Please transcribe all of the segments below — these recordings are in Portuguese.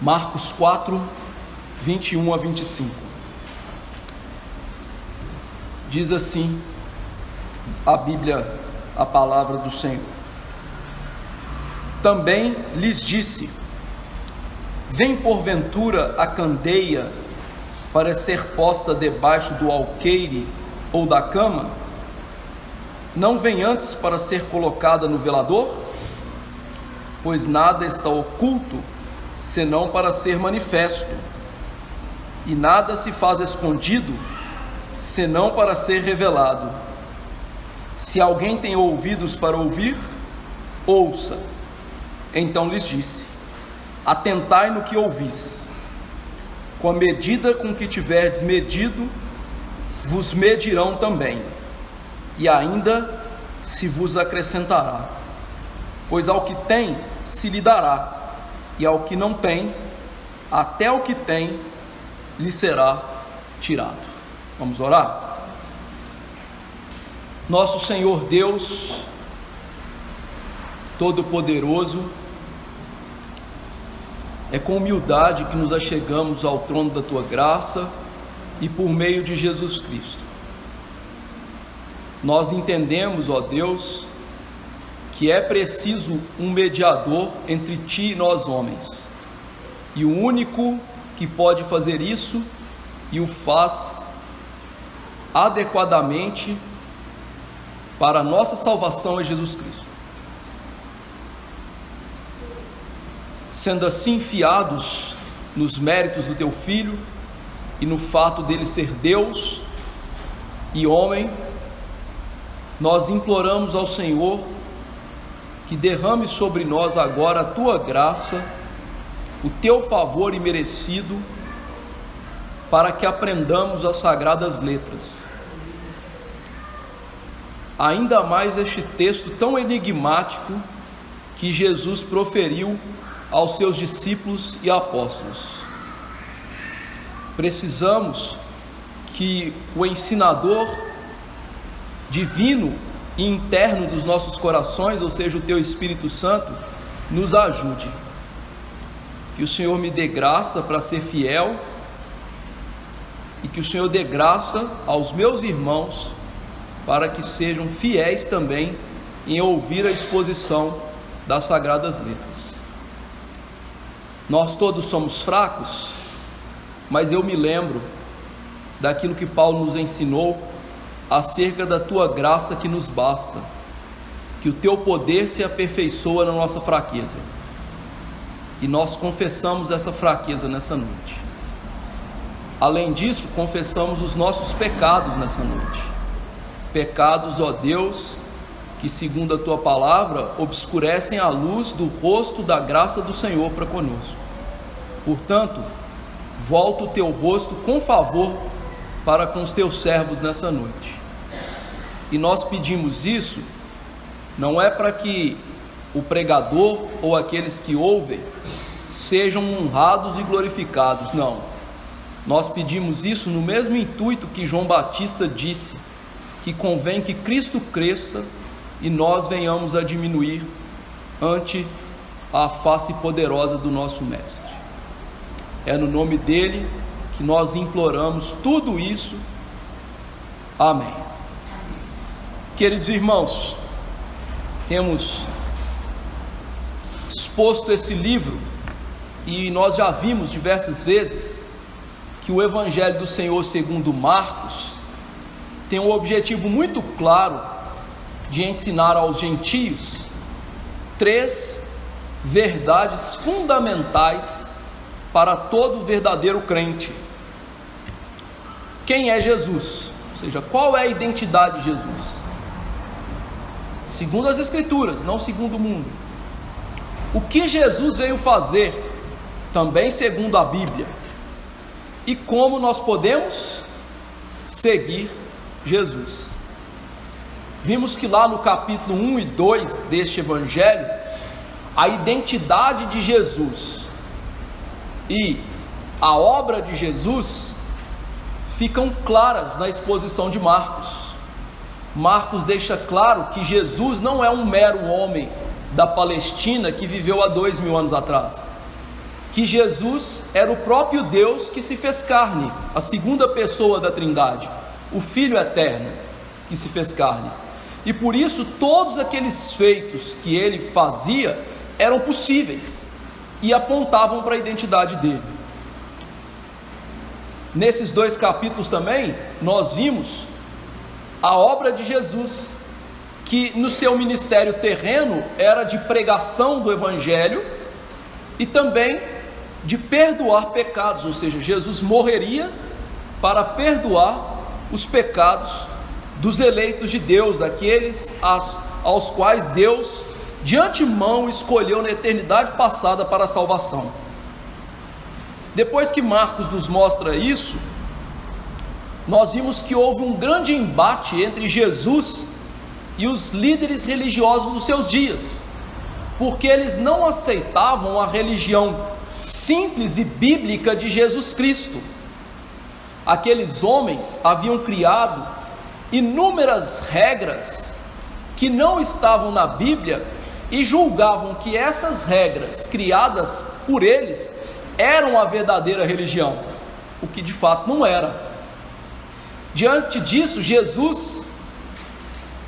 Marcos 4, 21 a 25. Diz assim a Bíblia, a palavra do Senhor. Também lhes disse: vem porventura a candeia para ser posta debaixo do alqueire ou da cama? Não vem antes para ser colocada no velador? Pois nada está oculto, senão para ser manifesto, e nada se faz escondido, senão para ser revelado. Se alguém tem ouvidos para ouvir, ouça. Então lhes disse: atentai no que ouvis. Com a medida com que tiverdes medido, vos medirão também, e ainda se vos acrescentará. Pois ao que tem se lhe dará, e ao que não tem, até o que tem lhe será tirado. Vamos orar? Nosso Senhor Deus Todo-Poderoso, é com humildade que nos achegamos ao trono da Tua graça e por meio de Jesus Cristo. Nós entendemos, ó Deus, que é preciso um mediador entre Ti e nós homens, e o único que pode fazer isso e o faz adequadamente para a nossa salvação é Jesus Cristo. Sendo assim fiados nos méritos do Teu Filho e no fato dele ser Deus e homem, nós imploramos ao Senhor que derrame sobre nós agora a Tua graça, o Teu favor imerecido, para que aprendamos as sagradas letras. Ainda mais este texto tão enigmático que Jesus proferiu aos seus discípulos e apóstolos. Precisamos que o ensinador divino e interno dos nossos corações, ou seja, o Teu Espírito Santo, nos ajude. Que o Senhor me dê graça para ser fiel, e que o Senhor dê graça aos meus irmãos para que sejam fiéis também em ouvir a exposição das sagradas letras. Nós todos somos fracos, mas eu me lembro daquilo que Paulo nos ensinou acerca da Tua graça que nos basta, que o Teu poder se aperfeiçoa na nossa fraqueza, e nós confessamos essa fraqueza nessa noite. Além disso, confessamos os nossos pecados nessa noite, pecados, ó Deus, que segundo a Tua palavra obscurecem a luz do rosto da graça do Senhor para conosco. Portanto, volta o Teu rosto com favor para com os Teus servos nessa noite. E nós pedimos isso não é para que o pregador ou aqueles que ouvem sejam honrados e glorificados, não. Nós pedimos isso no mesmo intuito que João Batista disse, que convém que Cristo cresça e nós venhamos a diminuir ante a face poderosa do nosso Mestre. É no nome dele que nós imploramos tudo isso. Amém. Queridos irmãos, temos exposto esse livro e nós já vimos diversas vezes que o Evangelho do Senhor segundo Marcos tem um objetivo muito claro de ensinar aos gentios 3 verdades fundamentais para todo verdadeiro crente. Quem é Jesus? Ou seja, qual é a identidade de Jesus? Segundo as Escrituras, não segundo o mundo. O que Jesus veio fazer, também segundo a Bíblia. E como nós podemos seguir Jesus. Vimos que lá no capítulo 1 e 2 deste Evangelho, a identidade de Jesus e a obra de Jesus ficam claras na exposição de Marcos. Marcos deixa claro que Jesus não é um mero homem da Palestina que viveu há 2000 anos atrás, que Jesus era o próprio Deus que se fez carne, a segunda pessoa da Trindade, o Filho eterno que se fez carne. E por isso todos aqueles feitos que ele fazia eram possíveis e apontavam para a identidade dele. Nesses 2 capítulos também nós vimos a obra de Jesus, que no seu ministério terreno era de pregação do Evangelho e também de perdoar pecados, ou seja, Jesus morreria para perdoar os pecados dos eleitos de Deus, daqueles aos quais Deus de antemão escolheu na eternidade passada para a salvação. Depois que Marcos nos mostra isso, nós vimos que houve um grande embate entre Jesus e os líderes religiosos dos seus dias, porque eles não aceitavam a religião simples e bíblica de Jesus Cristo. Aqueles homens haviam criado inúmeras regras que não estavam na Bíblia e julgavam que essas regras criadas por eles eram a verdadeira religião, o que de fato não era. Diante disso, Jesus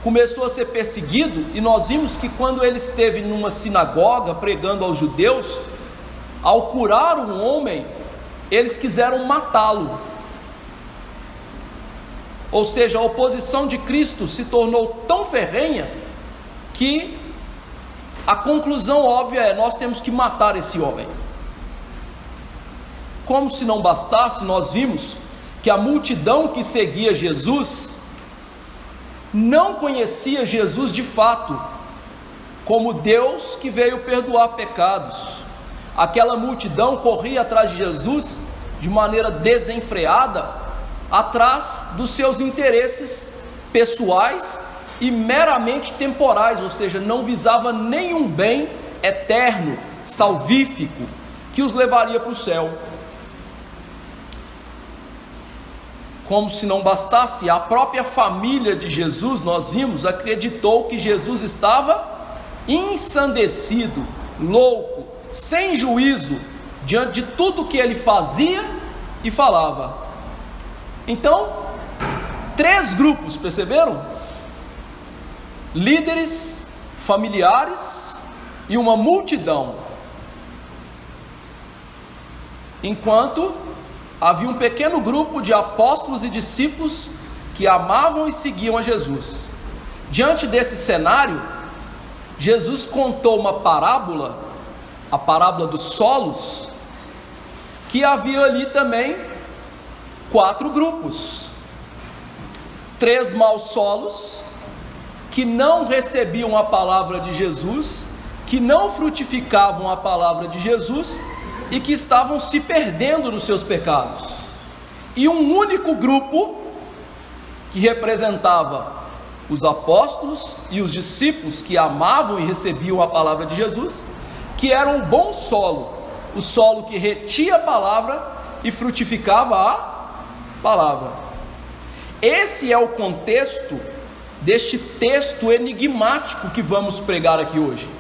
começou a ser perseguido, e nós vimos que quando ele esteve numa sinagoga pregando aos judeus, ao curar um homem, eles quiseram matá-lo. Ou seja, a oposição de Cristo se tornou tão ferrenha que a conclusão óbvia é: nós temos que matar esse homem. Como se não bastasse, nós vimos que a multidão que seguia Jesus não conhecia Jesus de fato como Deus que veio perdoar pecados. Aquela multidão corria atrás de Jesus de maneira desenfreada, atrás dos seus interesses pessoais e meramente temporais, ou seja, não visava nenhum bem eterno, salvífico, que os levaria para o céu. Como se não bastasse, a própria família de Jesus, nós vimos, acreditou que Jesus estava ensandecido, louco, sem juízo, diante de tudo que ele fazia e falava. Então, 3 grupos, perceberam? Líderes, familiares e uma multidão. Enquanto havia um pequeno grupo de apóstolos e discípulos que amavam e seguiam a Jesus. Diante desse cenário, Jesus contou uma parábola, a parábola dos solos, que havia ali também 4 grupos. 3 maus solos, que não recebiam a palavra de Jesus, que não frutificavam a palavra de Jesus, e que estavam se perdendo nos seus pecados. E um único grupo, que representava os apóstolos e os discípulos que amavam e recebiam a palavra de Jesus, que era um bom solo, o solo que retia a palavra e frutificava a palavra. Esse é o contexto deste texto enigmático que vamos pregar aqui hoje.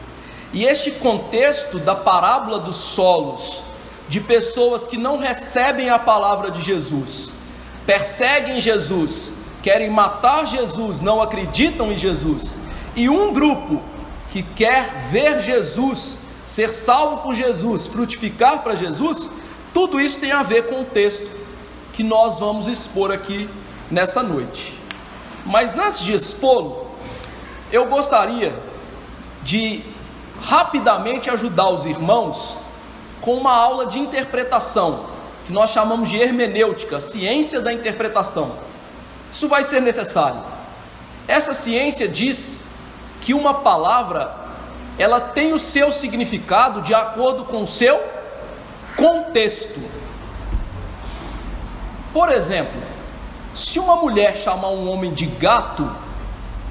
E este contexto da parábola dos solos, de pessoas que não recebem a palavra de Jesus, perseguem Jesus, querem matar Jesus, não acreditam em Jesus, e um grupo que quer ver Jesus, ser salvo por Jesus, frutificar para Jesus, tudo isso tem a ver com o texto que nós vamos expor aqui nessa noite. Mas antes de expô-lo, eu gostaria de rapidamente ajudar os irmãos com uma aula de interpretação, que nós chamamos de hermenêutica, ciência da interpretação. Isso vai ser necessário. Essa ciência diz que uma palavra, ela tem o seu significado de acordo com o seu contexto. Por exemplo, se uma mulher chamar um homem de gato,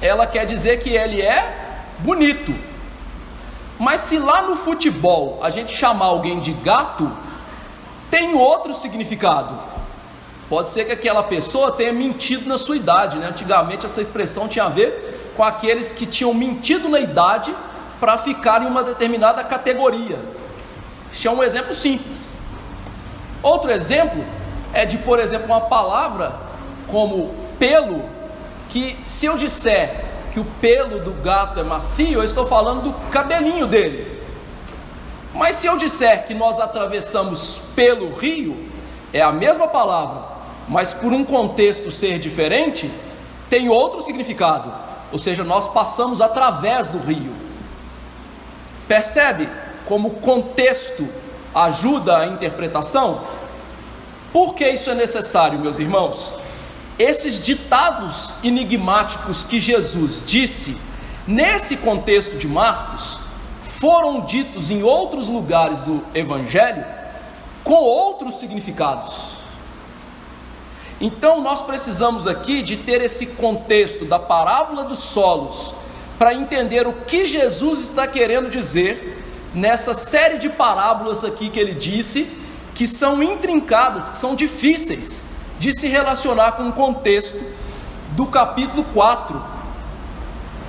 ela quer dizer que ele é bonito. Mas se lá no futebol a gente chamar alguém de gato, tem outro significado. Pode ser que aquela pessoa tenha mentido na sua idade, né? Antigamente essa expressão tinha a ver com aqueles que tinham mentido na idade para ficar em uma determinada categoria. Este é um exemplo simples. Outro exemplo é de, por exemplo, uma palavra como pelo, que se eu disser que o pelo do gato é macio, eu estou falando do cabelinho dele. Mas se eu disser que nós atravessamos pelo rio, é a mesma palavra, mas por um contexto ser diferente, tem outro significado. Ou seja, nós passamos através do rio. Percebe como o contexto ajuda a interpretação? Por que isso é necessário, meus irmãos? Esses ditados enigmáticos que Jesus disse nesse contexto de Marcos foram ditos em outros lugares do Evangelho com outros significados. Então nós precisamos aqui de ter esse contexto da parábola dos solos para entender o que Jesus está querendo dizer nessa série de parábolas aqui que ele disse, que são intrincadas, que são difíceis de se relacionar com o contexto do capítulo 4.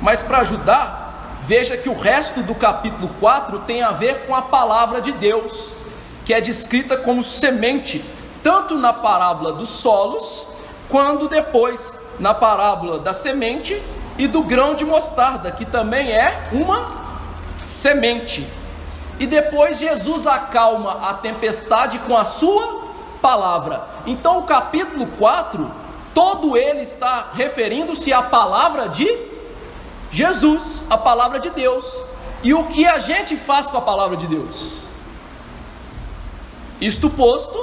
Mas para ajudar, veja que o resto do capítulo 4 tem a ver com a palavra de Deus, que é descrita como semente, tanto na parábola dos solos, quanto depois na parábola da semente e do grão de mostarda, que também é uma semente. E depois Jesus acalma a tempestade com a sua palavra. Então o capítulo 4, todo ele está referindo-se à palavra de Jesus, a palavra de Deus. E o que a gente faz com a palavra de Deus? Isto posto,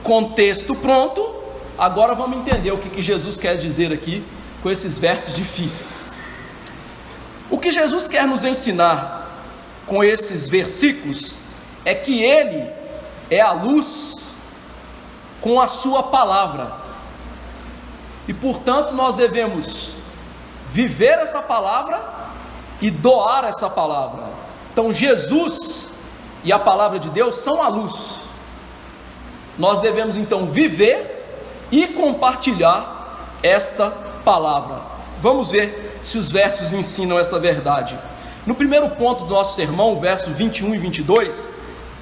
contexto pronto, agora vamos entender o que Jesus quer dizer aqui com esses versos difíceis. O que Jesus quer nos ensinar com esses versículos é que Ele é a luz com a sua palavra, e portanto nós devemos viver essa palavra e doar essa palavra. Então Jesus e a palavra de Deus são a luz. Nós devemos então viver e compartilhar esta palavra. Vamos ver se os versos ensinam essa verdade. No primeiro ponto do nosso sermão, versos 21 e 22,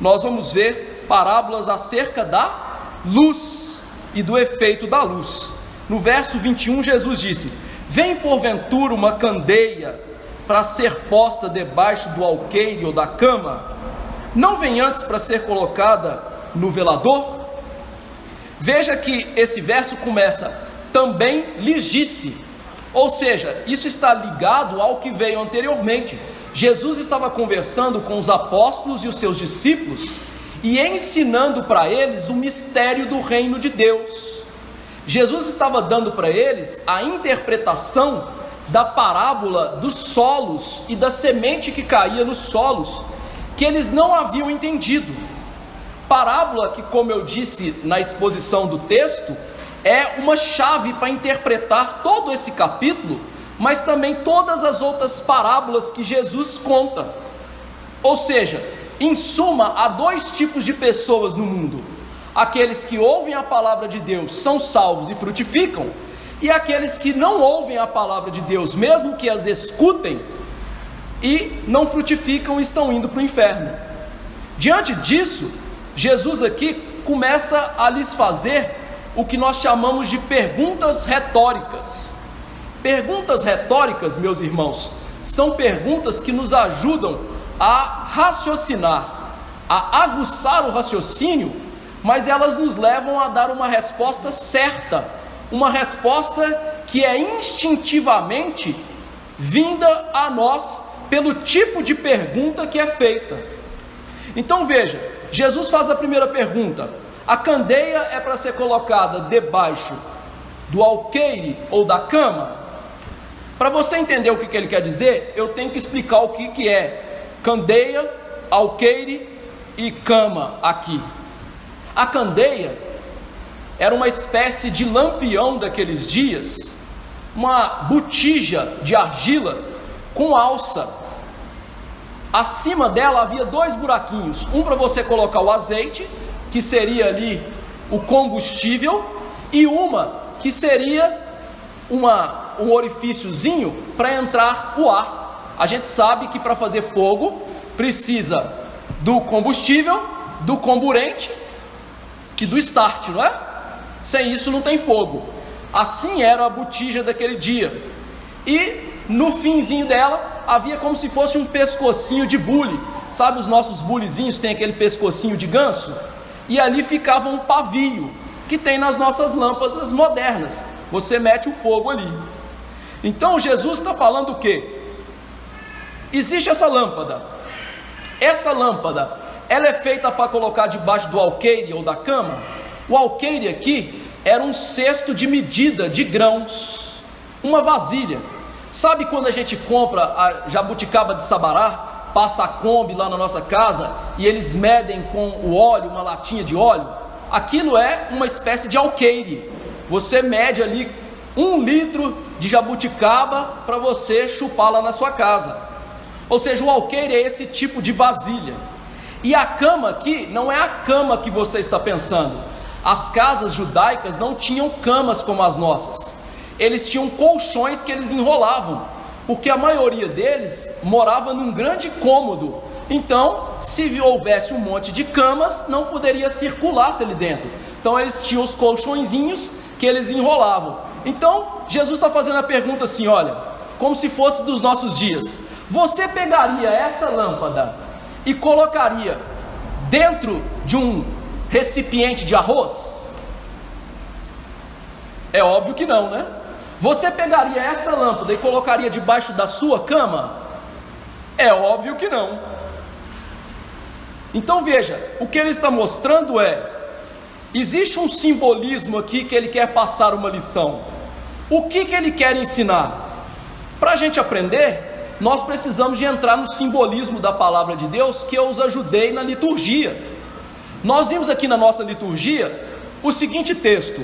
nós vamos ver parábolas acerca da luz e do efeito da luz. No verso 21, Jesus disse: vem porventura uma candeia para ser posta debaixo do alqueire ou da cama? Não vem antes para ser colocada no velador? Veja que esse verso começa: também lhes disse. Ou seja, isso está ligado ao que veio anteriormente. Jesus estava conversando com os apóstolos e os seus discípulos e ensinando para eles o mistério do reino de Deus. Jesus estava dando para eles a interpretação da parábola dos solos e da semente que caía nos solos, que eles não haviam entendido. Parábola que, como eu disse na exposição do texto, é uma chave para interpretar todo esse capítulo, mas também todas as outras parábolas que Jesus conta. Ou seja, em suma, há dois tipos de pessoas no mundo: aqueles que ouvem a palavra de Deus, são salvos e frutificam, e aqueles que não ouvem a palavra de Deus, mesmo que as escutem, e não frutificam e estão indo para o inferno. Diante disso, Jesus aqui começa a lhes fazer o que nós chamamos de perguntas retóricas. Perguntas retóricas, meus irmãos, são perguntas que nos ajudam a raciocinar, a aguçar o raciocínio, mas elas nos levam a dar uma resposta certa, uma resposta que é instintivamente vinda a nós pelo tipo de pergunta que é feita. Então veja, Jesus faz a primeira pergunta: a candeia é para ser colocada debaixo do alqueire ou da cama? Para você entender o que ele quer dizer, eu tenho que explicar o que é candeia, alqueire e cama aqui. A candeia era uma espécie de lampião daqueles dias, uma botija de argila com alça. Acima dela havia dois buraquinhos, um para você colocar o azeite, que seria ali o combustível, e uma que seria um orifíciozinho para entrar o ar. A gente sabe que para fazer fogo precisa do combustível, do comburente e do start, não é? Sem isso não tem fogo. Assim era a botija daquele dia. E no finzinho dela havia como se fosse um pescocinho de bule. Sabe, os nossos bulezinhos têm aquele pescocinho de ganso? E ali ficava um pavio que tem nas nossas lâmpadas modernas. Você mete o fogo ali. Então Jesus está falando o quê? Existe essa lâmpada. Essa lâmpada, ela é feita para colocar debaixo do alqueire ou da cama. O alqueire aqui era um cesto de medida de grãos, uma vasilha. Sabe quando a gente compra a jabuticaba de Sabará, passa a Kombi lá na nossa casa e eles medem com o óleo, uma latinha de óleo? Aquilo é uma espécie de alqueire. Você mede ali 1 litro de jabuticaba para você chupar lá na sua casa. Ou seja, o alqueire é esse tipo de vasilha. E a cama aqui não é a cama que você está pensando. As casas judaicas não tinham camas como as nossas. Eles tinham colchões que eles enrolavam, porque a maioria deles morava num grande cômodo. Então, se houvesse um monte de camas, não poderia circular-se ali dentro. Então eles tinham os colchõezinhos que eles enrolavam. Então Jesus está fazendo a pergunta assim, olha, como se fosse dos nossos dias: você pegaria essa lâmpada e colocaria dentro de um recipiente de arroz? É óbvio que não, né? Você pegaria essa lâmpada e colocaria debaixo da sua cama? É óbvio que não. Então veja, o que ele está mostrando é: existe um simbolismo aqui que ele quer passar uma lição. O que ele quer ensinar? Para a gente aprender, nós precisamos de entrar no simbolismo da palavra de Deus, que eu os ajudei na liturgia. Nós vimos aqui na nossa liturgia o seguinte texto: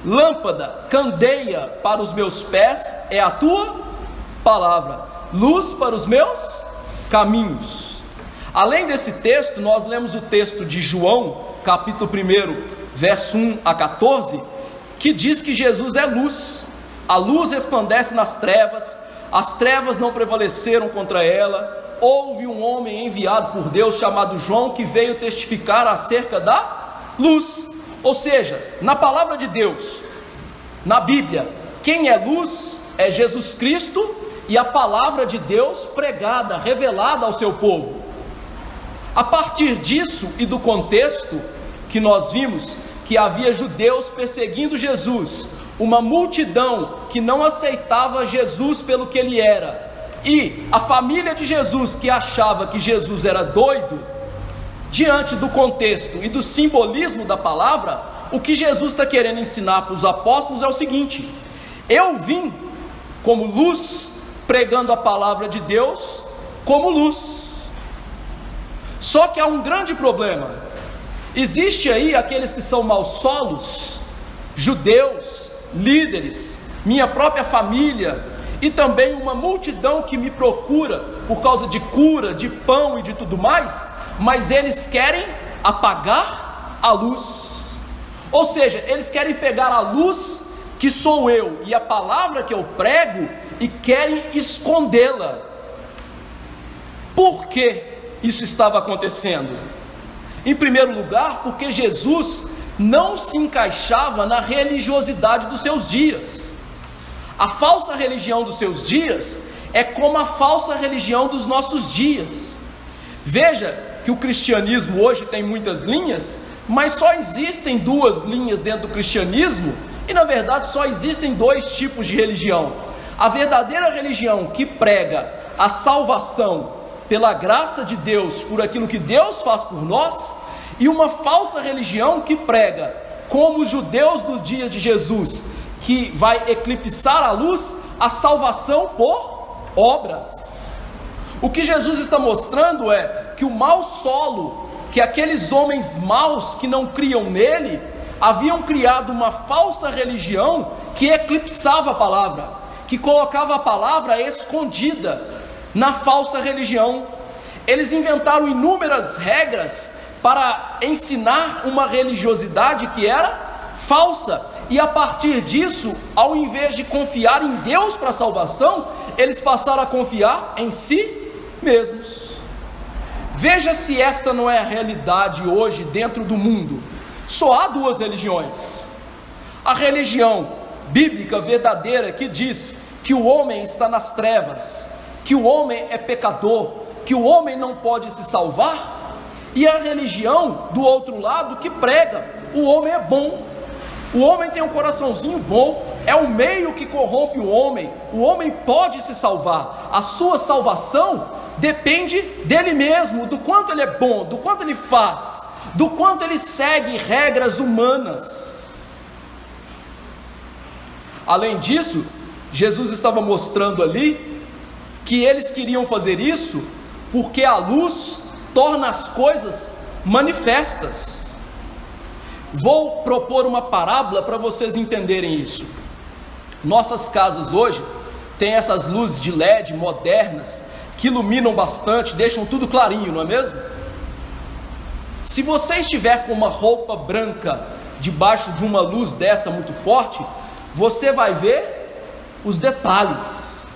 lâmpada, candeia para os meus pés é a tua palavra, luz para os meus caminhos. Além desse texto, nós lemos o texto de João, capítulo 1, verso 1 a 14, que diz que Jesus é luz. A luz resplandece nas trevas, as trevas não prevaleceram contra ela. Houve um homem enviado por Deus chamado João, que veio testificar acerca da luz. Ou seja, na palavra de Deus, na Bíblia, quem é luz é Jesus Cristo e a palavra de Deus pregada, revelada ao seu povo. A partir disso e do contexto que nós vimos, que havia judeus perseguindo Jesus, uma multidão que não aceitava Jesus pelo que ele era, e a família de Jesus que achava que Jesus era doido. Diante do contexto e do simbolismo da palavra, o que Jesus está querendo ensinar para os apóstolos é o seguinte: eu vim como luz, pregando a palavra de Deus como luz. Só que há um grande problema. Existe aí aqueles que são maus solos, judeus, líderes, minha própria família, e também uma multidão que me procura por causa de cura, de pão e de tudo mais, mas eles querem apagar a luz. Ou seja, eles querem pegar a luz que sou eu e a palavra que eu prego e querem escondê-la. Por que isso estava acontecendo? Em primeiro lugar, porque Jesus não se encaixava na religiosidade dos seus dias. A falsa religião dos seus dias é como a falsa religião dos nossos dias. Veja que o cristianismo hoje tem muitas linhas, mas só existem 2 linhas dentro do cristianismo, e na verdade só existem 2 tipos de religião: a verdadeira religião, que prega a salvação pela graça de Deus, por aquilo que Deus faz por nós, e uma falsa religião que prega, como os judeus dos dias de Jesus, que vai eclipsar a luz, a salvação por obras. O que Jesus está mostrando é que o mau solo, que aqueles homens maus que não criam nele, haviam criado uma falsa religião que eclipsava a palavra, que colocava a palavra escondida na falsa religião. Eles inventaram inúmeras regras para ensinar uma religiosidade que era falsa, e a partir disso, ao invés de confiar em Deus para a salvação, eles passaram a confiar em si mesmos. Veja se esta não é a realidade hoje dentro do mundo. Só há duas religiões: a religião bíblica verdadeira, que diz que o homem está nas trevas, que o homem é pecador, que o homem não pode se salvar, e a religião do outro lado que prega: o homem é bom, o homem tem um coraçãozinho bom, é o meio que corrompe o homem pode se salvar, a sua salvação depende dele mesmo, do quanto ele é bom, do quanto ele faz, do quanto ele segue regras humanas. Além disso, Jesus estava mostrando ali que eles queriam fazer isso porque a luz torna as coisas manifestas. Vou propor uma parábola para vocês entenderem isso. Nossas casas hoje têm essas luzes de LED modernas que iluminam bastante, deixam tudo clarinho, não é mesmo? Se você estiver com uma roupa branca debaixo de uma luz dessa muito forte, você vai ver os detalhes.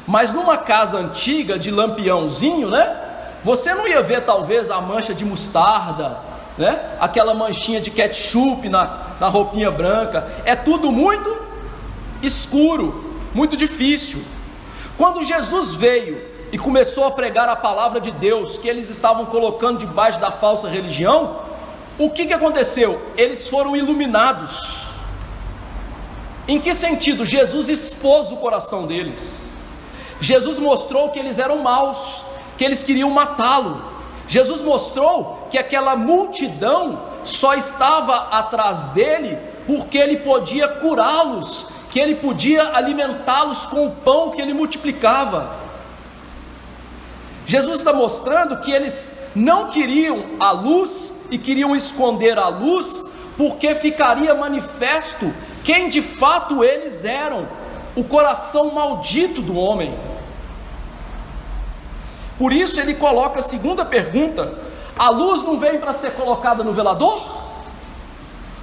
Mas numa casa antiga de lampiãozinho, né? Você não ia ver talvez a mancha de mostarda, né? Aquela manchinha de ketchup na roupinha branca. É tudo muito escuro, muito difícil. Quando Jesus veio e começou a pregar a palavra de Deus, que eles estavam colocando debaixo da falsa religião, o que aconteceu? Eles foram iluminados. Em que sentido? Jesus expôs o coração deles. Jesus mostrou que eles eram maus, que eles queriam matá-lo. Jesus mostrou que aquela multidão só estava atrás dele porque ele podia curá-los, que ele podia alimentá-los com o pão que ele multiplicava. Jesus está mostrando que eles não queriam a luz e queriam esconder a luz, porque ficaria manifesto quem de fato eles eram, o coração maldito do homem. Por isso ele coloca a segunda pergunta: a luz não veio para ser colocada no velador?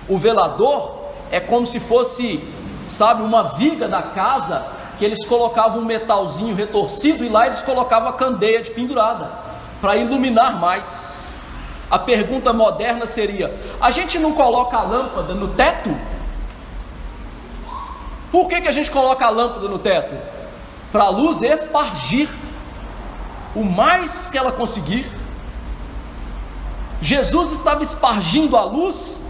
O velador é como se fosse, sabe, uma viga da casa, que eles colocavam um metalzinho retorcido e lá eles colocavam a candeia de pendurada, para iluminar mais. A pergunta moderna seria: a gente não coloca a lâmpada no teto? Por que a gente coloca a lâmpada no teto? Para a luz espargir o mais que ela conseguir. Jesus estava espargindo a luz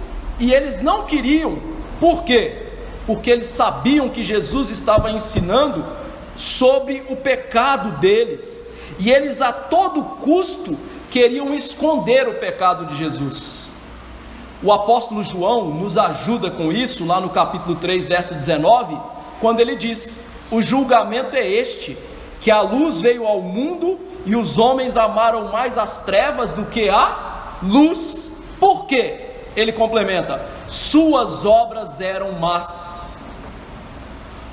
e eles não queriam. Por quê? Porque eles sabiam que Jesus estava ensinando sobre o pecado deles, e eles a todo custo queriam esconder o pecado de Jesus. O apóstolo João nos ajuda com isso, lá no capítulo 3, verso 19, quando ele diz: o julgamento é este, que a luz veio ao mundo, e os homens amaram mais as trevas do que a luz. Por quê? Ele complementa: suas obras eram más.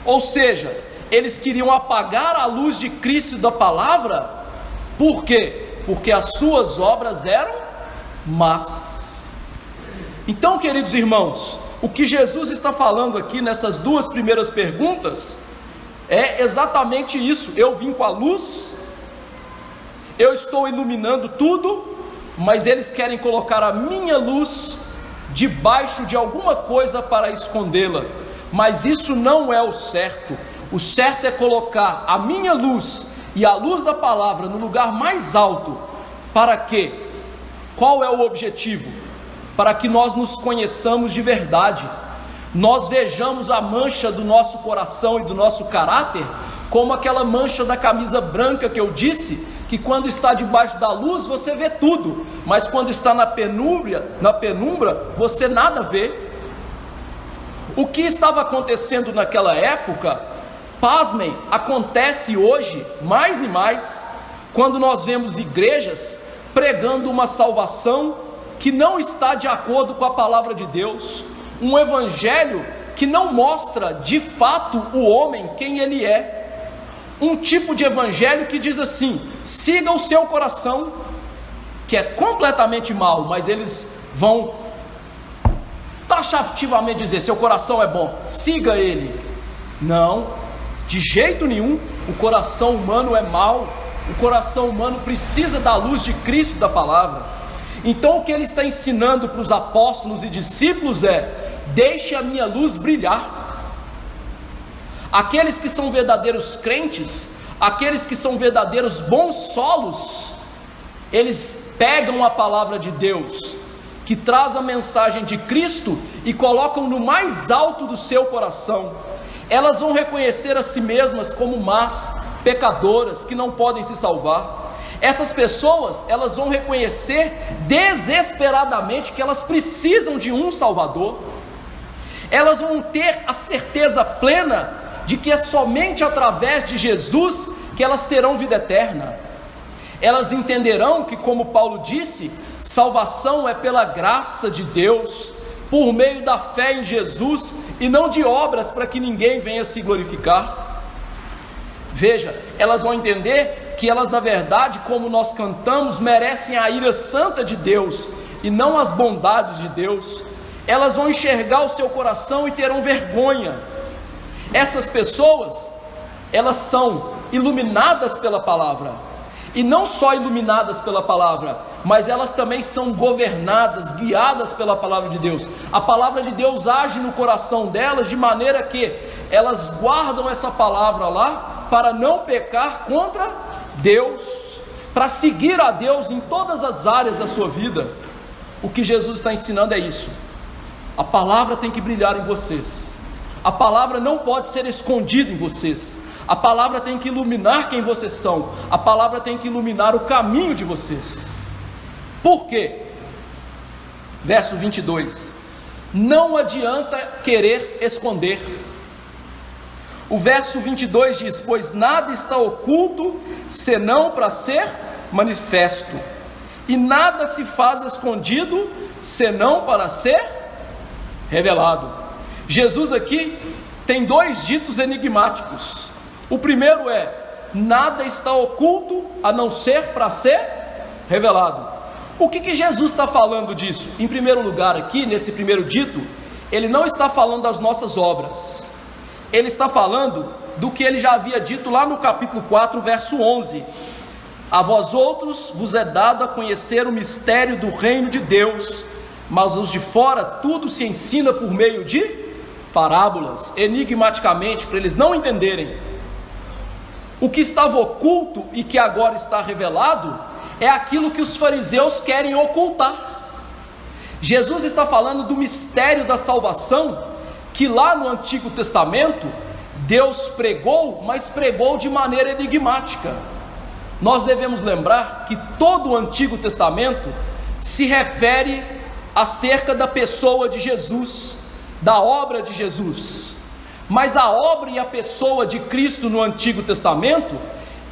Ou seja, eles queriam apagar a luz de Cristo e da palavra. Por quê? Porque as suas obras eram más. Então, queridos irmãos, o que Jesus está falando aqui nessas duas primeiras perguntas é exatamente isso. Eu vim com a luz, eu estou iluminando tudo, mas eles querem colocar a minha luz debaixo de alguma coisa para escondê-la. Mas isso não é o certo. O certo é colocar a minha luz e a luz da palavra no lugar mais alto. Para quê? Qual é o objetivo? Para que nós nos conheçamos de verdade, nós vejamos a mancha do nosso coração e do nosso caráter como aquela mancha da camisa branca que eu disse, que quando está debaixo da luz você vê tudo, mas quando está na penumbra você nada vê. O que estava acontecendo naquela época, pasmem, acontece hoje mais e mais, quando nós vemos igrejas pregando uma salvação que não está de acordo com a palavra de Deus, um evangelho que não mostra de fato o homem quem ele é, um tipo de evangelho que diz assim: siga o seu coração, que é completamente mau, mas eles vão taxativamente dizer: seu coração é bom, siga ele. Não, de jeito nenhum, o coração humano é mau, o coração humano precisa da luz de Cristo, da palavra. Então o que ele está ensinando para os apóstolos e discípulos é: deixe a minha luz brilhar. Aqueles que são verdadeiros crentes, aqueles que são verdadeiros bons solos, eles pegam a palavra de Deus, que traz a mensagem de Cristo, e colocam no mais alto do seu coração. Elas vão reconhecer a si mesmas como más, pecadoras, que não podem se salvar. Essas pessoas, elas vão reconhecer desesperadamente que elas precisam de um Salvador. Elas vão ter a certeza plena de que é somente através de Jesus que elas terão vida eterna. Elas entenderão que, como Paulo disse, salvação é pela graça de Deus, por meio da fé em Jesus, e não de obras para que ninguém venha se glorificar. Veja, elas vão entender que elas, na verdade, como nós cantamos, merecem a ira santa de Deus e não as bondades de Deus. Elas vão enxergar o seu coração e terão vergonha. Essas pessoas, elas são iluminadas pela palavra, e não só iluminadas pela palavra, mas elas também são governadas, guiadas pela palavra de Deus. A palavra de Deus age no coração delas de maneira que elas guardam essa palavra lá para não pecar contra Deus, para seguir a Deus em todas as áreas da sua vida. O que Jesus está ensinando é isso: a palavra tem que brilhar em vocês, a palavra não pode ser escondida em vocês, a palavra tem que iluminar quem vocês são, a palavra tem que iluminar o caminho de vocês. Por quê? Verso 22, não adianta querer esconder. O verso 22 diz: pois nada está oculto, senão para ser manifesto, e nada se faz escondido, senão para ser revelado. Jesus aqui tem dois ditos enigmáticos. O primeiro é: nada está oculto, a não ser para ser revelado. O que Jesus está falando disso? Em primeiro lugar, aqui nesse primeiro dito, ele não está falando das nossas obras, ele está falando do que ele já havia dito lá no capítulo 4, verso 11: a vós outros vos é dado a conhecer o mistério do reino de Deus, mas os de fora tudo se ensina por meio de parábolas, enigmaticamente, para eles não entenderem. O que estava oculto e que agora está revelado é aquilo que os fariseus querem ocultar. Jesus está falando do mistério da salvação, que lá no Antigo Testamento Deus pregou, mas pregou de maneira enigmática. Nós devemos lembrar que todo o Antigo Testamento se refere acerca da pessoa de Jesus, da obra de Jesus. Mas a obra e a pessoa de Cristo no Antigo Testamento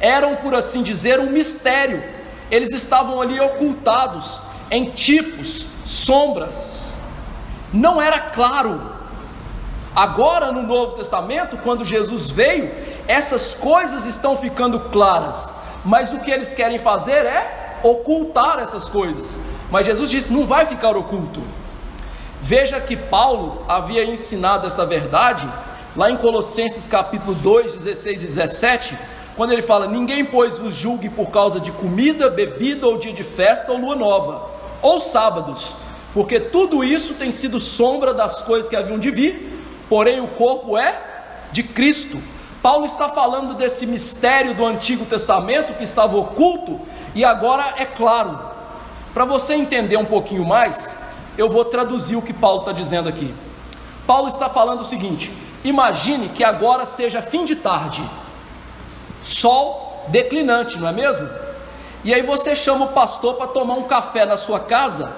eram, por assim dizer, um mistério. Eles estavam ali ocultados em tipos, sombras. Não era claro. Agora no Novo Testamento, quando Jesus veio, essas coisas estão ficando claras, mas o que eles querem fazer é ocultar essas coisas. Mas Jesus disse: não vai ficar oculto. Veja que Paulo havia ensinado esta verdade lá em Colossenses capítulo 2, 16 e 17, quando ele fala: ninguém pois vos julgue por causa de comida, bebida, ou dia de festa, ou lua nova, ou sábados, porque tudo isso tem sido sombra das coisas que haviam de vir, porém o corpo é de Cristo. Paulo está falando desse mistério do Antigo Testamento que estava oculto e agora é claro. Para você entender um pouquinho mais, eu vou traduzir o que Paulo está dizendo aqui. Paulo está falando o seguinte: imagine que agora seja fim de tarde, sol declinante, não é mesmo? E aí você chama o pastor para tomar um café na sua casa,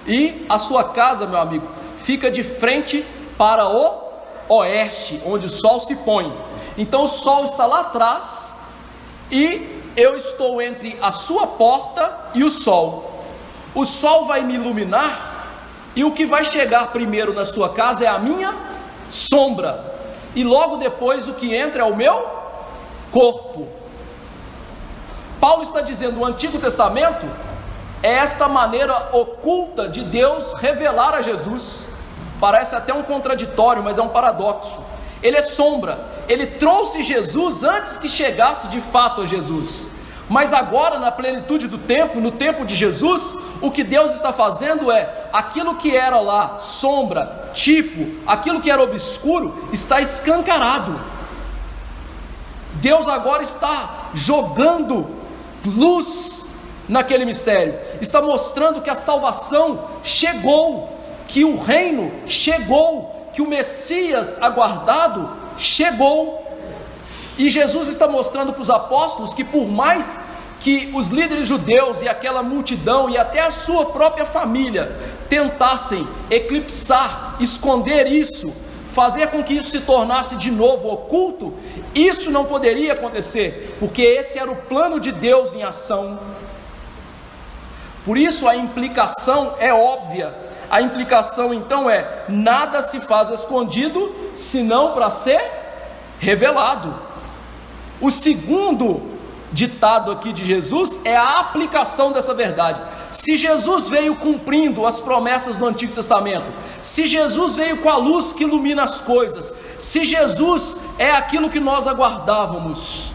e a sua casa, meu amigo, fica de frente para o oeste, onde o sol se põe. Então o sol está lá atrás, e eu estou entre a sua porta e o sol. O sol vai me iluminar, e o que vai chegar primeiro na sua casa é a minha sombra, e logo depois o que entra é o meu corpo. Paulo está dizendo: o Antigo Testamento é esta maneira oculta de Deus revelar a Jesus. Parece até um contraditório, mas é um paradoxo. Ele é sombra, ele trouxe Jesus antes que chegasse de fato a Jesus. Mas agora, na plenitude do tempo, no tempo de Jesus, o que Deus está fazendo é, aquilo que era lá sombra, tipo, aquilo que era obscuro, está escancarado. Deus agora está jogando luz naquele mistério, está mostrando que a salvação chegou, que o reino chegou, que o Messias aguardado chegou. E Jesus está mostrando para os apóstolos que, por mais que os líderes judeus e aquela multidão e até a sua própria família tentassem eclipsar, esconder isso, fazer com que isso se tornasse de novo oculto, isso não poderia acontecer, porque esse era o plano de Deus em ação. Por isso a implicação é óbvia. A implicação então é: nada se faz escondido, senão para ser revelado. O segundo ditado aqui de Jesus é a aplicação dessa verdade. Se Jesus veio cumprindo as promessas do Antigo Testamento, se Jesus veio com a luz que ilumina as coisas, se Jesus é aquilo que nós aguardávamos,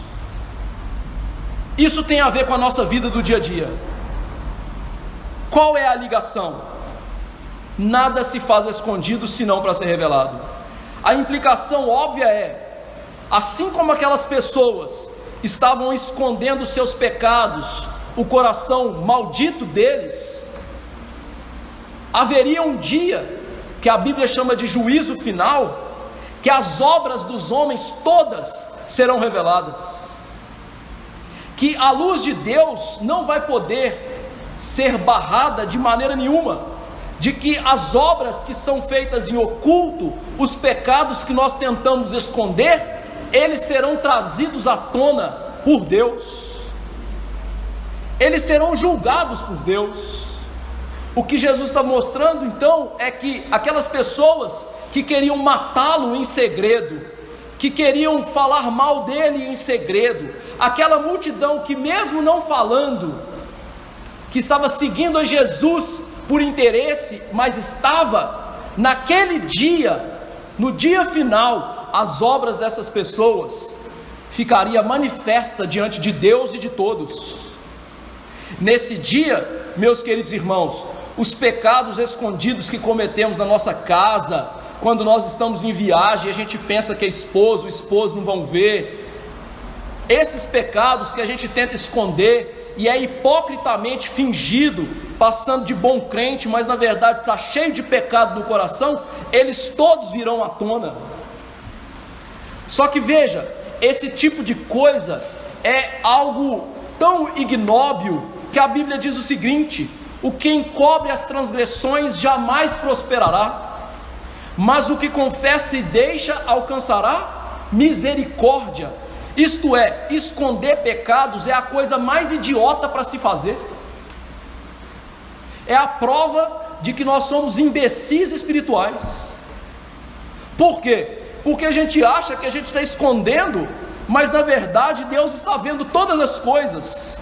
isso tem a ver com a nossa vida do dia a dia. Qual é a ligação? Nada se faz escondido, senão para ser revelado. A implicação óbvia é: assim como aquelas pessoas estavam escondendo seus pecados, o coração maldito deles, haveria um dia que a Bíblia chama de juízo final, que as obras dos homens todas serão reveladas, que a luz de Deus não vai poder ser barrada de maneira nenhuma, de que as obras que são feitas em oculto, os pecados que nós tentamos esconder, eles serão trazidos à tona por Deus, eles serão julgados por Deus. O que Jesus está mostrando então é que aquelas pessoas que queriam matá-lo em segredo, que queriam falar mal dele em segredo, aquela multidão que mesmo não falando, que estava seguindo a Jesus por interesse, mas estava naquele dia, no dia final, as obras dessas pessoas ficaria manifesta diante de Deus e de todos. Nesse dia, meus queridos irmãos, os pecados escondidos que cometemos na nossa casa, quando nós estamos em viagem e a gente pensa que o esposo não vão ver, esses pecados que a gente tenta esconder e é hipocritamente fingido, passando de bom crente, mas na verdade está cheio de pecado no coração, eles todos virão à tona. Só que veja, esse tipo de coisa é algo tão ignóbil que a Bíblia diz o seguinte: o que encobre as transgressões jamais prosperará, mas o que confessa e deixa alcançará misericórdia. Isto é, esconder pecados é a coisa mais idiota para se fazer, é a prova de que nós somos imbecis espirituais. Por quê? Porque a gente acha que a gente está escondendo, mas na verdade Deus está vendo todas as coisas.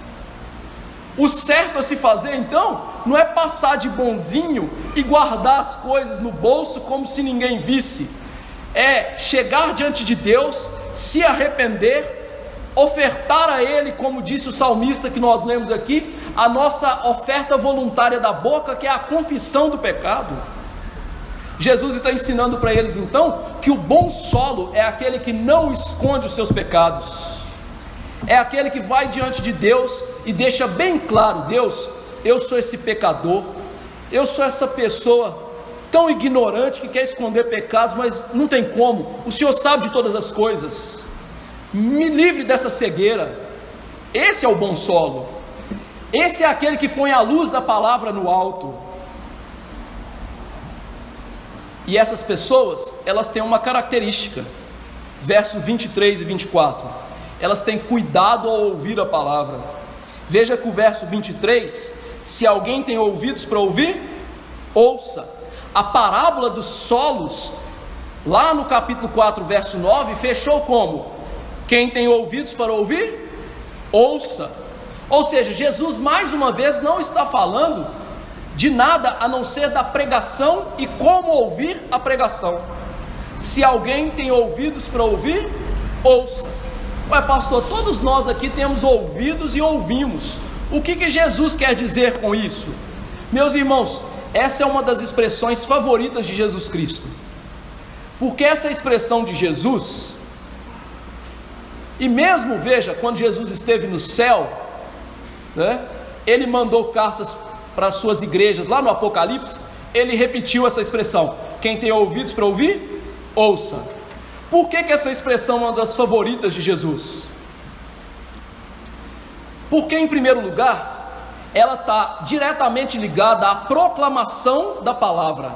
O certo a se fazer então não é passar de bonzinho e guardar as coisas no bolso como se ninguém visse, é chegar diante de Deus, se arrepender, ofertar a Ele, como disse o salmista que nós lemos aqui, a nossa oferta voluntária da boca, que é a confissão do pecado. Jesus está ensinando para eles então que o bom solo é aquele que não esconde os seus pecados, é aquele que vai diante de Deus e deixa bem claro: Deus, eu sou esse pecador, eu sou essa pessoa tão ignorante que quer esconder pecados, mas não tem como, o Senhor sabe de todas as coisas, me livre dessa cegueira. Esse é o bom solo, esse é aquele que põe a luz da palavra no alto. E essas pessoas, elas têm uma característica, versos 23 e 24, elas têm cuidado ao ouvir a palavra. Veja que o verso 23, se alguém tem ouvidos para ouvir, ouça. A parábola dos solos, lá no capítulo 4, verso 9, fechou como? Quem tem ouvidos para ouvir, ouça. Ou seja, Jesus mais uma vez não está falando de nada a não ser da pregação e como ouvir a pregação. Se alguém tem ouvidos para ouvir, ouça. Ué, pastor, todos nós aqui temos ouvidos e ouvimos. O que Jesus quer dizer com isso? Meus irmãos, essa é uma das expressões favoritas de Jesus Cristo, porque essa expressão de Jesus, e mesmo, veja, quando Jesus esteve no céu, né, ele mandou cartas para as suas igrejas, lá no Apocalipse, ele repetiu essa expressão: quem tem ouvidos para ouvir, ouça. Por que essa expressão é uma das favoritas de Jesus? Porque, em primeiro lugar, ela está diretamente ligada à proclamação da palavra.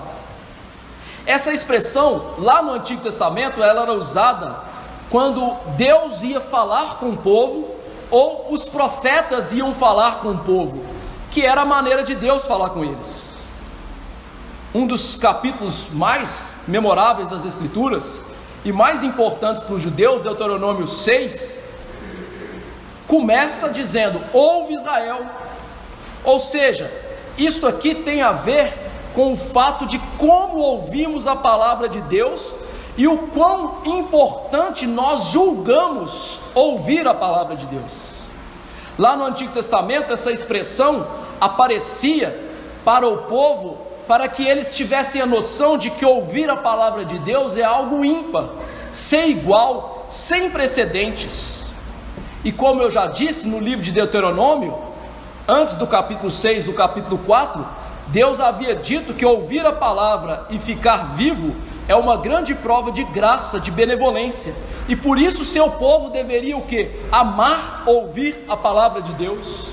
Essa expressão, lá no Antigo Testamento, ela era usada quando Deus ia falar com o povo, ou os profetas iam falar com o povo, que era a maneira de Deus falar com eles. Um dos capítulos mais memoráveis das Escrituras, e mais importantes para os judeus, Deuteronômio 6, começa dizendo: ouve Israel. Ou seja, isto aqui tem a ver com o fato de como ouvimos a palavra de Deus e o quão importante nós julgamos ouvir a palavra de Deus. Lá no Antigo Testamento, essa expressão aparecia para o povo, para que eles tivessem a noção de que ouvir a palavra de Deus é algo ímpar, sem igual, sem precedentes. E como eu já disse no livro de Deuteronômio, antes do capítulo 6, do capítulo 4, Deus havia dito que ouvir a palavra e ficar vivo é uma grande prova de graça, de benevolência, e por isso seu povo deveria o quê? Amar ouvir a palavra de Deus.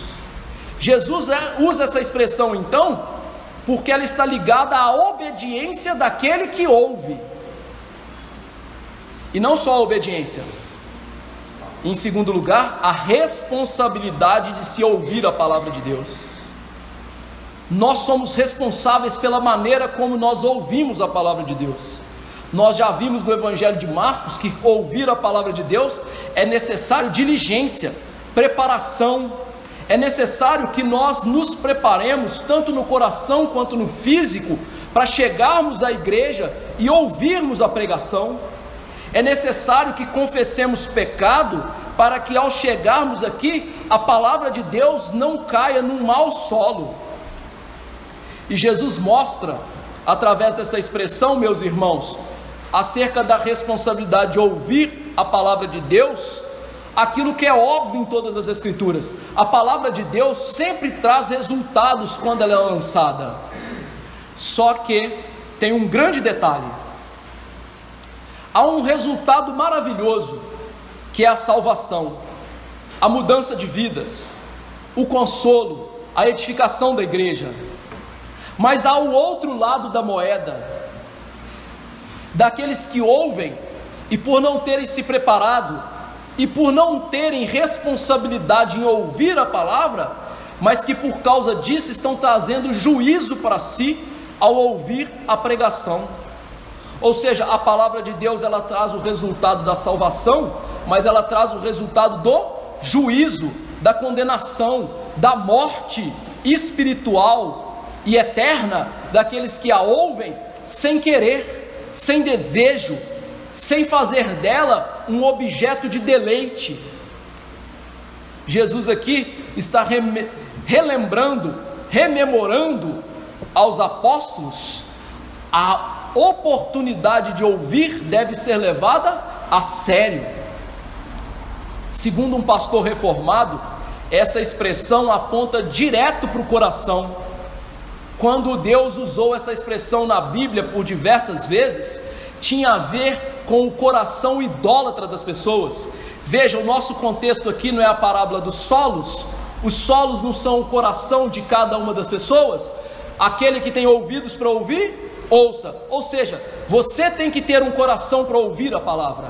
Jesus usa essa expressão então, porque ela está ligada à obediência daquele que ouve, e não só a obediência, em segundo lugar, a responsabilidade de se ouvir a palavra de Deus. Nós somos responsáveis pela maneira como nós ouvimos a palavra de Deus. Nós já vimos no Evangelho de Marcos que ouvir a palavra de Deus é necessário diligência, preparação. É necessário que nós nos preparemos, tanto no coração quanto no físico, para chegarmos à igreja e ouvirmos a pregação. É necessário que confessemos pecado, para que ao chegarmos aqui, a palavra de Deus não caia num mau solo. E Jesus mostra, através dessa expressão, meus irmãos, acerca da responsabilidade de ouvir a palavra de Deus, aquilo que é óbvio em todas as Escrituras. A palavra de Deus sempre traz resultados quando ela é lançada, só que tem um grande detalhe: há um resultado maravilhoso, que é a salvação, a mudança de vidas, o consolo, a edificação da igreja. Mas há o outro lado da moeda, daqueles que ouvem e por não terem se preparado, e por não terem responsabilidade em ouvir a palavra, mas que por causa disso estão trazendo juízo para si ao ouvir a pregação. Ou seja, a palavra de Deus, ela traz o resultado da salvação, mas ela traz o resultado do juízo, da condenação, da morte espiritual e eterna daqueles que a ouvem sem querer, sem desejo, sem fazer dela um objeto de deleite. Jesus aqui está rememorando aos apóstolos: a oportunidade de ouvir deve ser levada a sério. Segundo um pastor reformado, essa expressão aponta direto para o coração. Quando Deus usou essa expressão na Bíblia por diversas vezes, tinha a ver com o coração idólatra das pessoas. Veja, o nosso contexto aqui não é a parábola dos solos. Os solos não são o coração de cada uma das pessoas. Aquele que tem ouvidos para ouvir, ouça. Ou seja, você tem que ter um coração para ouvir a palavra.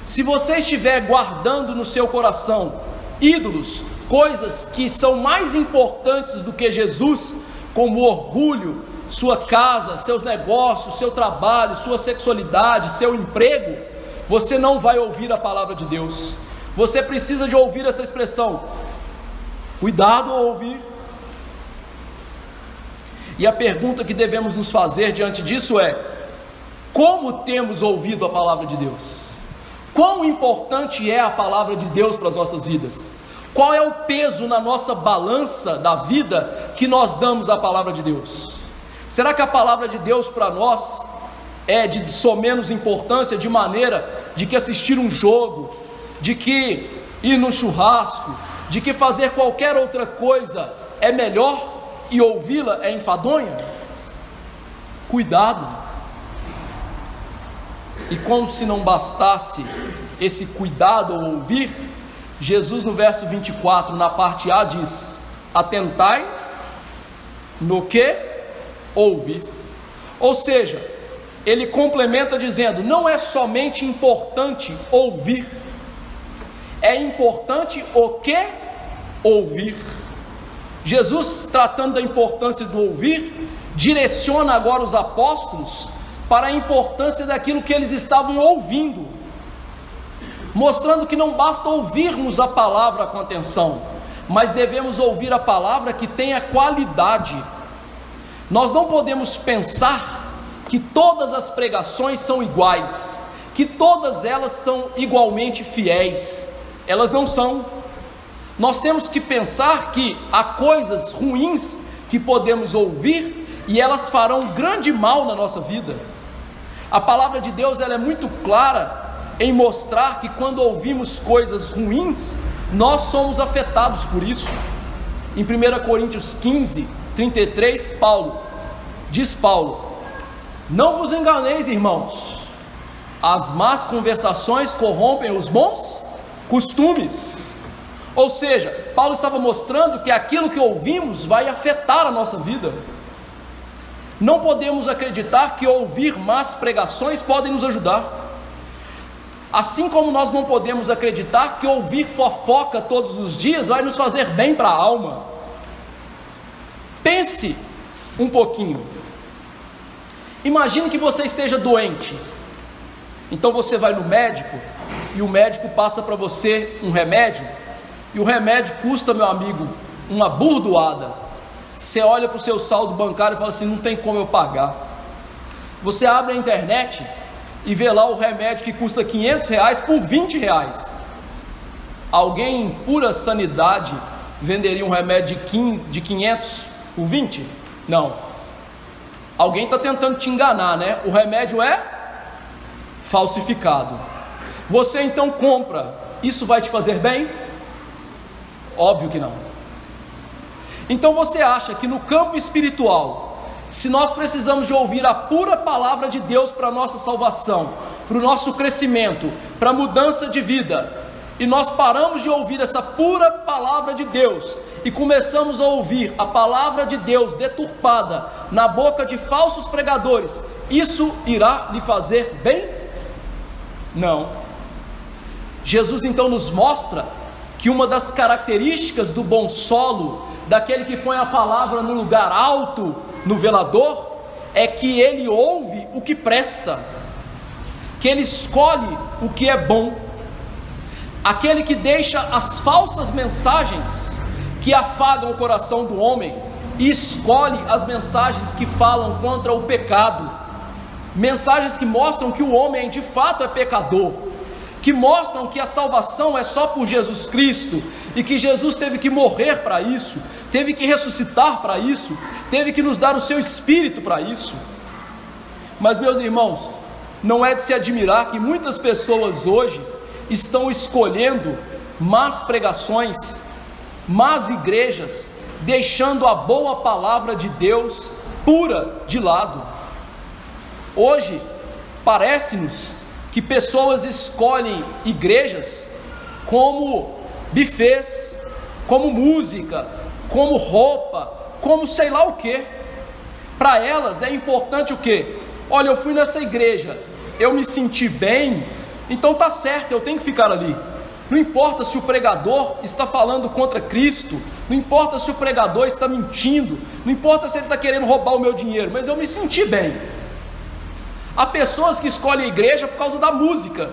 Se você estiver guardando no seu coração ídolos, coisas que são mais importantes do que Jesus, como orgulho, sua casa, seus negócios, seu trabalho, sua sexualidade, seu emprego, você não vai ouvir a palavra de Deus. Você precisa de ouvir essa expressão: cuidado ao ouvir. E a pergunta que devemos nos fazer diante disso é: como temos ouvido a palavra de Deus? Quão importante é a palavra de Deus para as nossas vidas? Qual é o peso na nossa balança da vida que nós damos à palavra de Deus? Será que a palavra de Deus para nós é de somenos importância, de maneira de que assistir um jogo, de que ir no churrasco, de que fazer qualquer outra coisa é melhor e ouvi-la é enfadonha? Cuidado! E como se não bastasse esse cuidado ao ouvir, Jesus no verso 24, na parte A, diz: atentai no que ouvis. Ou seja, ele complementa dizendo: não é somente importante ouvir, é importante o que ouvir. Jesus, tratando da importância do ouvir, direciona agora os apóstolos para a importância daquilo que eles estavam ouvindo, mostrando que não basta ouvirmos a palavra com atenção, mas devemos ouvir a palavra que tenha qualidade. Nós não podemos pensar que todas as pregações são iguais, que todas elas são igualmente fiéis. Elas não são. Nós temos que pensar que há coisas ruins que podemos ouvir e elas farão grande mal na nossa vida. A palavra de Deus, ela é muito clara em mostrar que quando ouvimos coisas ruins, nós somos afetados por isso. Em 1 Coríntios 15, 33, diz Paulo: não vos enganeis, irmãos, as más conversações corrompem os bons costumes. Ou seja, Paulo estava mostrando que aquilo que ouvimos vai afetar a nossa vida. Não podemos acreditar que ouvir más pregações podem nos ajudar, assim como nós não podemos acreditar que ouvir fofoca todos os dias vai nos fazer bem para a alma. Pense um pouquinho. Imagine que você esteja doente, então você vai no médico e o médico passa para você um remédio, e o remédio custa, meu amigo, uma burdoada. Você olha para o seu saldo bancário e fala assim: não tem como eu pagar. Você abre a internet e vê lá o remédio que custa R$500 por R$20. Alguém em pura sanidade venderia um remédio de 500 por 20? Não. Alguém está tentando te enganar, né? O remédio é falsificado. Você então compra. Isso vai te fazer bem? Óbvio que não. Então você acha que no campo espiritual, se nós precisamos de ouvir a pura palavra de Deus para a nossa salvação, para o nosso crescimento, para a mudança de vida, e nós paramos de ouvir essa pura palavra de Deus e começamos a ouvir a palavra de Deus deturpada na boca de falsos pregadores, isso irá lhe fazer bem? Não. Jesus então nos mostra que uma das características do bom solo, daquele que põe a palavra no lugar alto, no velador, é que ele ouve o que presta, que ele escolhe o que é bom. Aquele que deixa as falsas mensagens que afagam o coração do homem e escolhe as mensagens que falam contra o pecado, mensagens que mostram que o homem de fato é pecador, que mostram que a salvação é só por Jesus Cristo, e que Jesus teve que morrer para isso, teve que ressuscitar para isso, teve que nos dar o seu Espírito para isso. Mas, meus irmãos, não é de se admirar que muitas pessoas hoje estão escolhendo más pregações, más igrejas, deixando a boa palavra de Deus pura de lado. Hoje, parece-nos que pessoas escolhem igrejas como bufês, como música, como roupa, como sei lá o que. Para elas é importante o que? Olha, eu fui nessa igreja, eu me senti bem, então tá certo, eu tenho que ficar ali. Não importa se o pregador está falando contra Cristo, não importa se o pregador está mentindo, não importa se ele está querendo roubar o meu dinheiro, mas eu me senti bem. Há pessoas que escolhem a igreja por causa da música.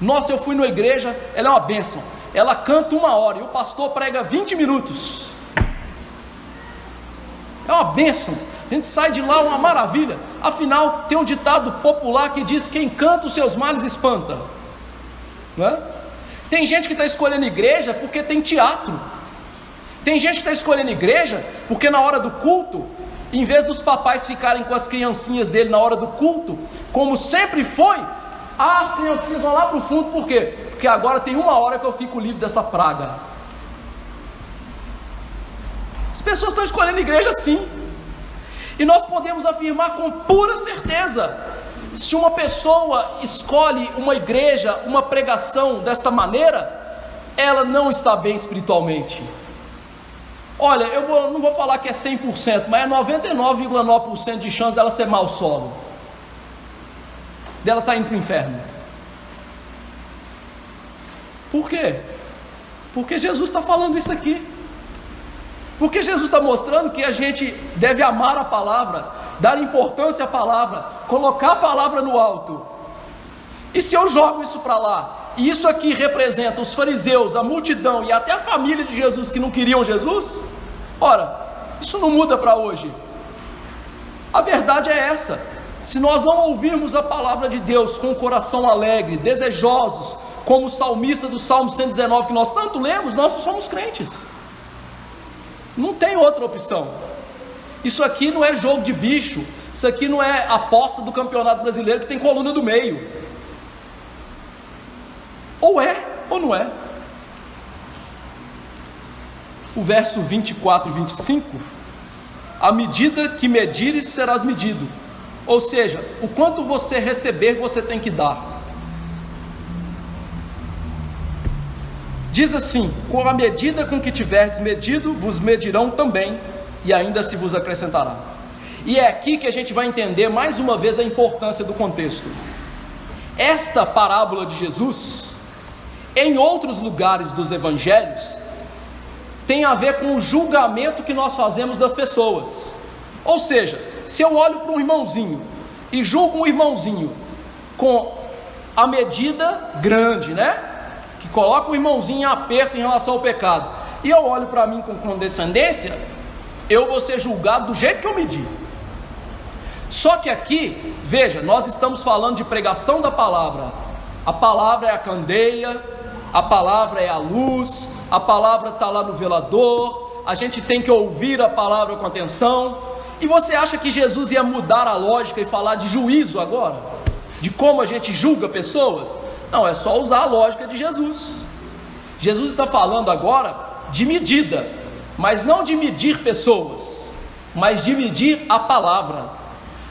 Nossa, eu fui numa igreja, ela é uma bênção, ela canta 1 hora e o pastor prega 20 minutos. É uma bênção, a gente sai de lá uma maravilha. Afinal, tem um ditado popular que diz: quem canta os seus males espanta. não é? Tem gente que está escolhendo igreja porque tem teatro. Tem gente que está escolhendo igreja porque na hora do culto, em vez dos papais ficarem com as criancinhas dele na hora do culto, como sempre foi, as criancinhas vão lá para o fundo. Por quê? Porque agora tem 1 hora que eu fico livre dessa praga. As pessoas estão escolhendo igreja sim. E nós podemos afirmar com pura certeza, se uma pessoa escolhe uma igreja, uma pregação desta maneira, ela não está bem espiritualmente. Olha, não vou falar que é 100%, mas é 99,9% de chance dela ser mau solo, dela estar indo para o inferno. Por quê? Porque Jesus está falando isso aqui. Porque Jesus está mostrando que a gente deve amar a palavra, dar importância à palavra, colocar a palavra no alto. E se eu jogo isso para lá, e isso aqui representa os fariseus, a multidão e até a família de Jesus que não queriam Jesus, ora, isso não muda para hoje. A verdade é essa: se nós não ouvirmos a palavra de Deus com o coração alegre, desejosos, como o salmista do Salmo 119 que nós tanto lemos, nós não somos crentes. Não tem outra opção. Isso aqui não é jogo de bicho. Isso aqui não é aposta do Campeonato Brasileiro que tem coluna do meio. Ou é, ou não é. O verso 24 e 25: à medida que medires, serás medido. Ou seja, o quanto você receber, você tem que dar. Diz assim: com a medida com que tiverdes medido, vos medirão também, e ainda se vos acrescentará. E é aqui que a gente vai entender mais uma vez a importância do contexto. Esta parábola de Jesus, em outros lugares dos evangelhos, tem a ver com o julgamento que nós fazemos das pessoas. Ou seja, se eu olho para um irmãozinho e julgo um irmãozinho com a medida grande, né? Que coloca o irmãozinho em aperto em relação ao pecado, e eu olho para mim com condescendência, eu vou ser julgado do jeito que eu medi. Só que aqui, veja, nós estamos falando de pregação da palavra. A palavra é a candeia, a palavra é a luz, a palavra está lá no velador, a gente tem que ouvir a palavra com atenção. E você acha que Jesus ia mudar a lógica e falar de juízo agora? De como a gente julga pessoas? Não, é só usar a lógica de Jesus. Jesus está falando agora de medida, mas não de medir pessoas, mas de medir a palavra.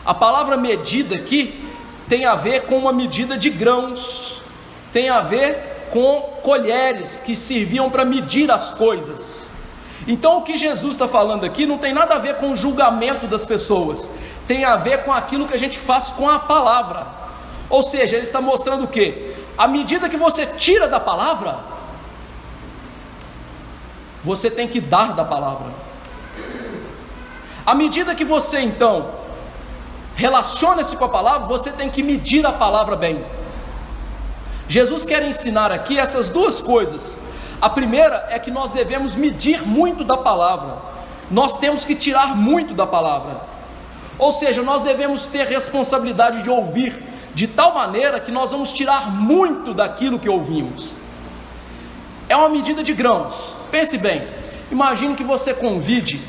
A palavra medida aqui tem a ver com uma medida de grãos, tem a ver com colheres que serviam para medir as coisas. Então o que Jesus está falando aqui não tem nada a ver com o julgamento das pessoas, tem a ver com aquilo que a gente faz com a palavra. Ou seja, ele está mostrando o quê? À medida que você tira da palavra, você tem que dar da palavra. À medida que você então relaciona-se com a palavra, você tem que medir a palavra bem. Jesus quer ensinar aqui essas duas coisas. A primeira é que nós devemos medir muito da palavra. Nós temos que tirar muito da palavra. Ou seja, nós devemos ter responsabilidade de ouvir de tal maneira que nós vamos tirar muito daquilo que ouvimos. É uma medida de grãos. Pense bem, imagine que você convide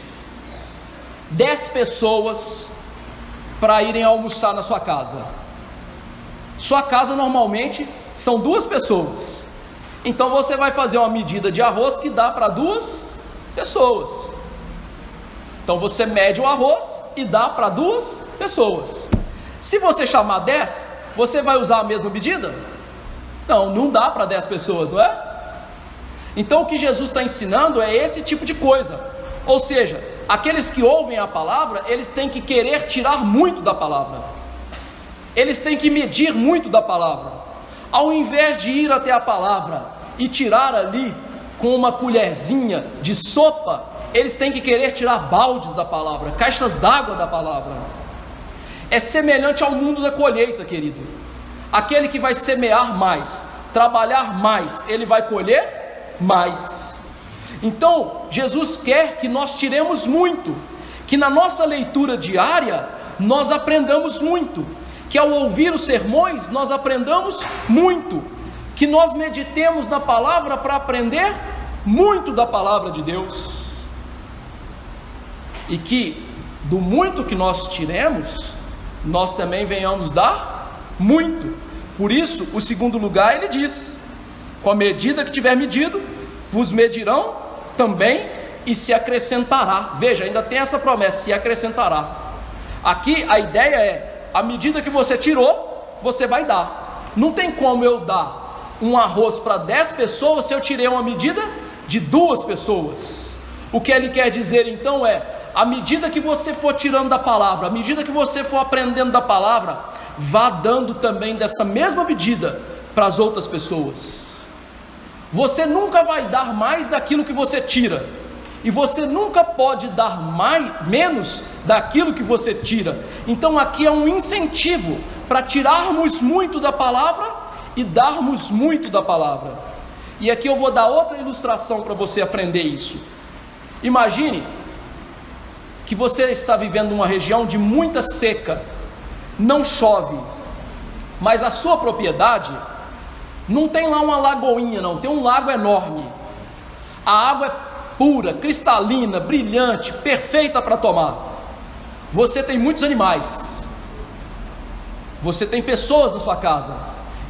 10 pessoas para irem almoçar na sua casa. Sua casa normalmente são 2 pessoas, então você vai fazer uma medida de arroz que dá para 2 pessoas. Então você mede o arroz e dá para 2 pessoas. Se você chamar 10, você vai usar a mesma medida? Não dá para 10 pessoas, não é? Então o que Jesus está ensinando é esse tipo de coisa. Ou seja, aqueles que ouvem a palavra, eles têm que querer tirar muito da palavra. Eles têm que medir muito da palavra. Ao invés de ir até a palavra e tirar ali com uma colherzinha de sopa, eles têm que querer tirar baldes da palavra, caixas d'água da palavra. É semelhante ao mundo da colheita, querido. Aquele que vai semear mais, trabalhar mais, ele vai colher mais. Então, Jesus quer que nós tiremos muito, que na nossa leitura diária, nós aprendamos muito, que ao ouvir os sermões, nós aprendamos muito, que nós meditemos na palavra para aprender muito da palavra de Deus, e que do muito que nós tiremos, nós também venhamos dar muito. Por isso, o segundo lugar ele diz: com a medida que tiver medido, vos medirão também, e se acrescentará. Veja, ainda tem essa promessa, se acrescentará. Aqui a ideia é, à medida que você tirou, você vai dar. Não tem como eu dar um arroz para 10 pessoas se eu tirei uma medida de 2 pessoas. O que ele quer dizer então é, à medida que você for tirando da palavra, à medida que você for aprendendo da palavra, vá dando também dessa mesma medida para as outras pessoas. Você nunca vai dar mais daquilo que você tira, e você nunca pode dar menos daquilo que você tira. Então aqui é um incentivo para tirarmos muito da palavra e darmos muito da palavra. E aqui eu vou dar outra ilustração para você aprender isso. Imagine que você está vivendo uma região de muita seca, não chove, mas a sua propriedade não tem lá uma lagoinha, não, tem um lago enorme. A água é pura, cristalina, brilhante, perfeita para tomar. Você tem muitos animais, você tem pessoas na sua casa,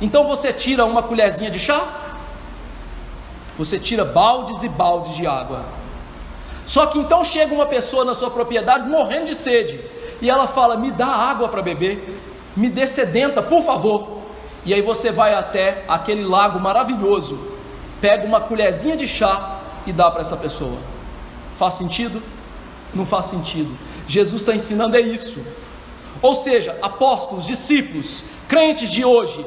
então você tira uma colherzinha de chá, você tira baldes e baldes de água. Só que então chega uma pessoa na sua propriedade morrendo de sede, e ela fala: me dá água para beber, me dê sedenta, por favor. E aí você vai até aquele lago maravilhoso, pega uma colherzinha de chá e dá para essa pessoa. Faz sentido? Não faz sentido. Jesus está ensinando é isso. Ou seja, apóstolos, discípulos, crentes de hoje,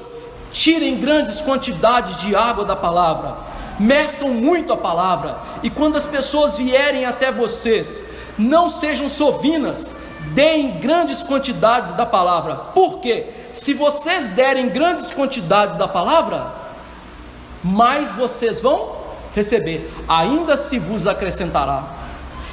tirem grandes quantidades de água da palavra, meçam muito a palavra, e quando as pessoas vierem até vocês, não sejam sovinas, deem grandes quantidades da palavra. Por quê? Se vocês derem grandes quantidades da palavra, mais vocês vão receber, ainda se vos acrescentará.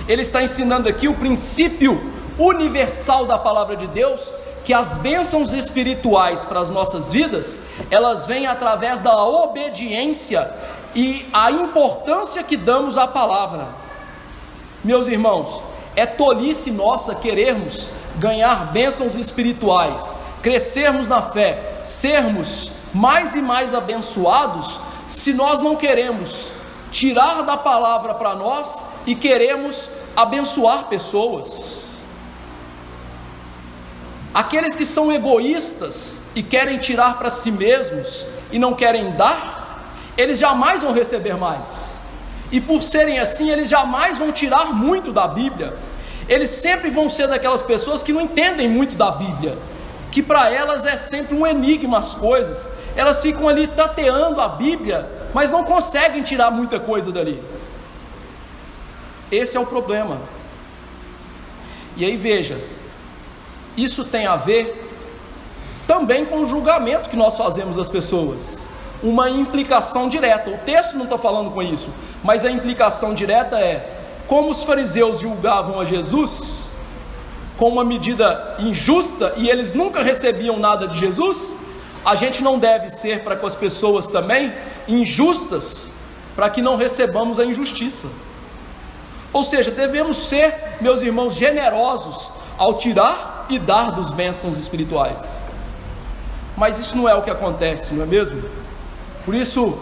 Ele está ensinando aqui o princípio universal da palavra de Deus, que as bênçãos espirituais para as nossas vidas, elas vêm através da obediência e a importância que damos à palavra. Meus irmãos, é tolice nossa querermos ganhar bênçãos espirituais, crescermos na fé, sermos mais e mais abençoados, se nós não queremos tirar da palavra para nós e queremos abençoar pessoas. Aqueles que são egoístas e querem tirar para si mesmos e não querem dar, eles jamais vão receber mais. E por serem assim, eles jamais vão tirar muito da Bíblia. Eles sempre vão ser daquelas pessoas que não entendem muito da Bíblia, que para elas é sempre um enigma as coisas. Elas ficam ali tateando a Bíblia, mas não conseguem tirar muita coisa dali. Esse é o problema. E aí veja, isso tem a ver também com o julgamento que nós fazemos das pessoas. Uma implicação direta. O texto não está falando com isso, mas a implicação direta é: como os fariseus julgavam a Jesus com uma medida injusta e eles nunca recebiam nada de Jesus, a gente não deve ser para com as pessoas também injustas, para que não recebamos a injustiça. Ou seja, devemos ser, meus irmãos, generosos ao tirar e dar dos bênçãos espirituais. Mas isso não é o que acontece, não é mesmo? Por isso,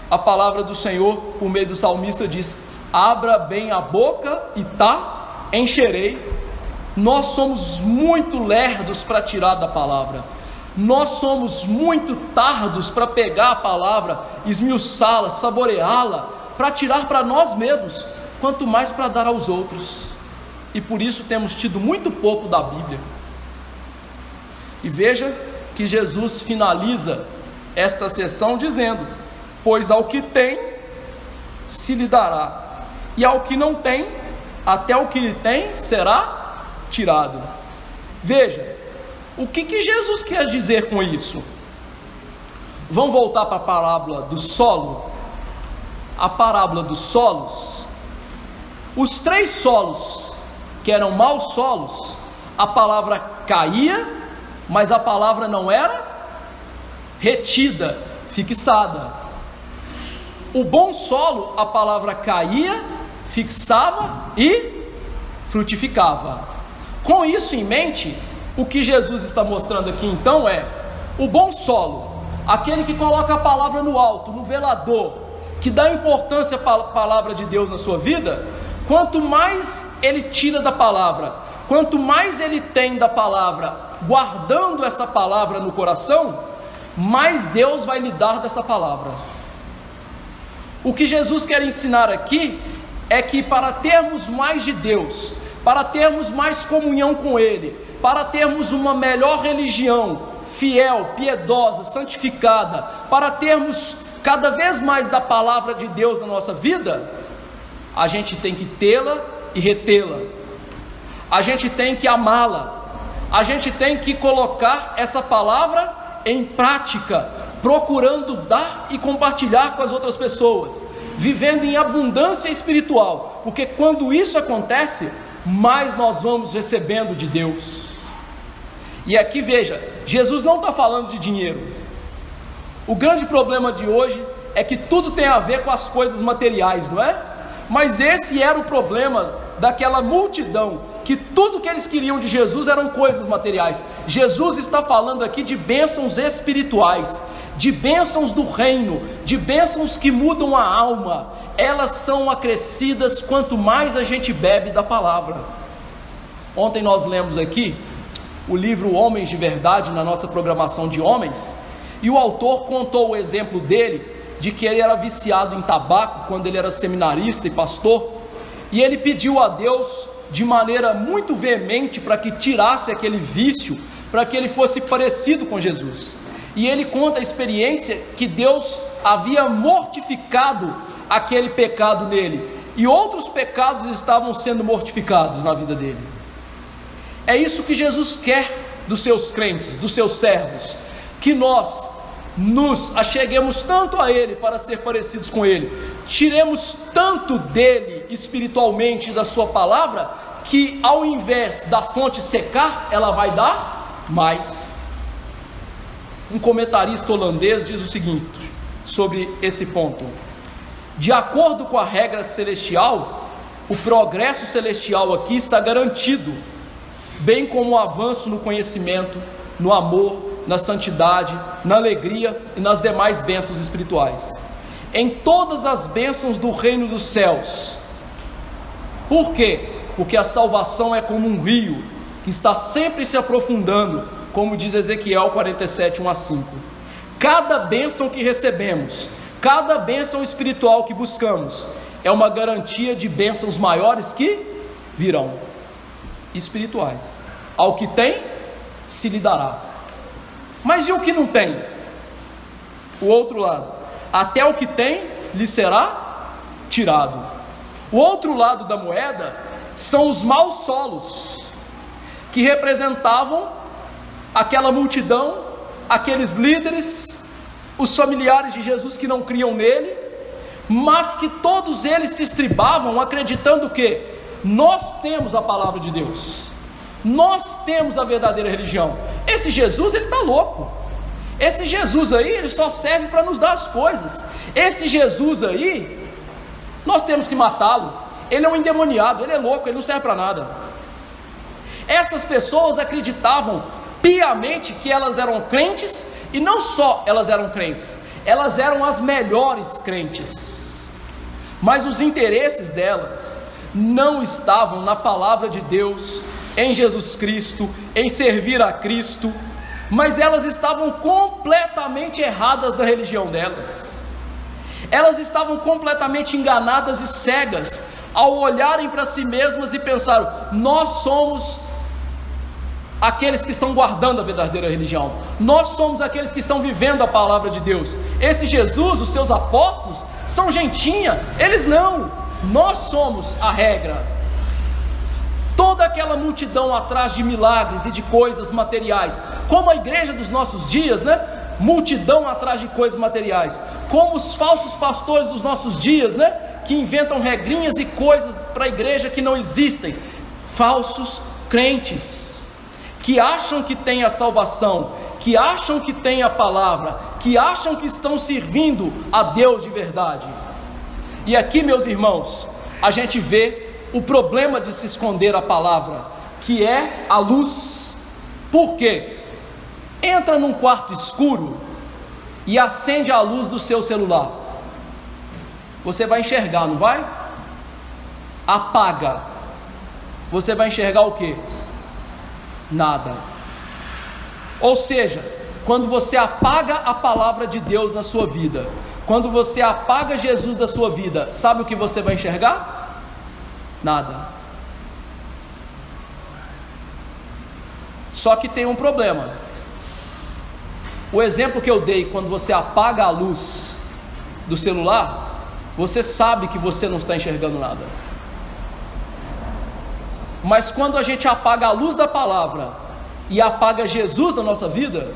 a palavra do Senhor, por meio do salmista, diz: abra bem a boca e encherei. Nós somos muito lerdos para tirar da palavra. Nós somos muito tardos para pegar a palavra, esmiuçá-la, saboreá-la, para tirar para nós mesmos, quanto mais para dar aos outros. E por isso temos tido muito pouco da Bíblia. E veja que Jesus finaliza esta sessão dizendo: pois ao que tem se lhe dará, e ao que não tem, até o que lhe tem será tirado. Veja, o que Jesus quer dizer com isso? Vamos voltar para a parábola do solo. A parábola dos solos, os 3 solos que eram maus solos, a palavra caía, mas a palavra não era retida, fixada. O bom solo, a palavra caía, fixava e frutificava. Com isso em mente, o que Jesus está mostrando aqui então é o bom solo, aquele que coloca a palavra no alto, no velador, que dá importância à palavra de Deus na sua vida. Quanto mais ele tira da palavra, quanto mais ele tem da palavra, guardando essa palavra no coração, mais Deus vai lhe dar dessa palavra. O que Jesus quer ensinar aqui é que para termos mais de Deus, para termos mais comunhão com Ele, para termos uma melhor religião, fiel, piedosa, santificada, para termos cada vez mais da palavra de Deus na nossa vida, a gente tem que tê-la e retê-la, a gente tem que amá-la, a gente tem que colocar essa palavra em prática, procurando dar e compartilhar com as outras pessoas, vivendo em abundância espiritual, porque quando isso acontece, mais nós vamos recebendo de Deus. E aqui veja, Jesus não está falando de dinheiro. O grande problema de hoje é que tudo tem a ver com as coisas materiais, não é? Mas esse era o problema daquela multidão, que tudo que eles queriam de Jesus eram coisas materiais. Jesus está falando aqui de bênçãos espirituais, de bênçãos do reino, de bênçãos que mudam a alma. Elas são acrescidas quanto mais a gente bebe da palavra. Ontem nós lemos aqui o livro Homens de Verdade, na nossa programação de homens, e o autor contou o exemplo dele, de que ele era viciado em tabaco, quando ele era seminarista e pastor, e ele pediu a Deus, de maneira muito veemente, para que tirasse aquele vício, para que ele fosse parecido com Jesus. E ele conta a experiência que Deus havia mortificado aquele pecado nele, e outros pecados estavam sendo mortificados na vida dele. É isso que Jesus quer dos seus crentes, dos seus servos, que nós nos acheguemos tanto a Ele para ser parecidos com Ele, tiremos tanto dele espiritualmente, da sua palavra, que ao invés da fonte secar, ela vai dar mais. Um comentarista holandês diz o seguinte sobre esse ponto: de acordo com a regra celestial, o progresso celestial aqui está garantido, bem como o avanço no conhecimento, no amor, na santidade, na alegria e nas demais bênçãos espirituais, em todas as bênçãos do reino dos céus. Por quê? Porque a salvação é como um rio, que está sempre se aprofundando, como diz Ezequiel 47, 1-5. Cada bênção que recebemos, cada bênção espiritual que buscamos, é uma garantia de bênçãos maiores que virão, espirituais. Ao que tem, se lhe dará. Mas e o que não tem? O outro lado: até o que tem lhe será tirado. O outro lado da moeda são os maus solos, que representavam aquela multidão, aqueles líderes, os familiares de Jesus que não criam nele, mas que todos eles se estribavam acreditando que nós temos a palavra de Deus, nós temos a verdadeira religião. Esse Jesus, ele está louco. Esse Jesus aí, ele só serve para nos dar as coisas. Esse Jesus aí, nós temos que matá-lo. Ele é um endemoniado, ele é louco, ele não serve para nada. Essas pessoas acreditavam piamente que elas eram crentes, e não só elas eram crentes, elas eram as melhores crentes. Mas os interesses delas não estavam na palavra de Deus, em Jesus Cristo, em servir a Cristo, mas elas estavam completamente erradas da religião delas. Elas estavam completamente enganadas e cegas, ao olharem para si mesmas e pensaram: nós somos aqueles que estão guardando a verdadeira religião, nós somos aqueles que estão vivendo a palavra de Deus. Esse Jesus, os seus apóstolos, são gentinha, eles não, nós somos a regra. Toda aquela multidão atrás de milagres e de coisas materiais, como a igreja dos nossos dias, né? Multidão atrás de coisas materiais, como os falsos pastores dos nossos dias, né? Que inventam regrinhas e coisas para a igreja que não existem. Falsos crentes, que acham que têm a salvação, que acham que têm a palavra, que acham que estão servindo a Deus de verdade. E aqui, meus irmãos, a gente vê o problema de se esconder a palavra, que é a luz. Por quê? Entra num quarto escuro e acende a luz do seu celular. Você vai enxergar, não vai? Apaga. Você vai enxergar o quê? Nada. Ou seja, quando você apaga a palavra de Deus na sua vida, quando você apaga Jesus da sua vida, sabe o que você vai enxergar? Nada. Só que tem um problema. O exemplo que eu dei, quando você apaga a luz do celular, você sabe que você não está enxergando nada. Mas quando a gente apaga a luz da palavra e apaga Jesus da nossa vida,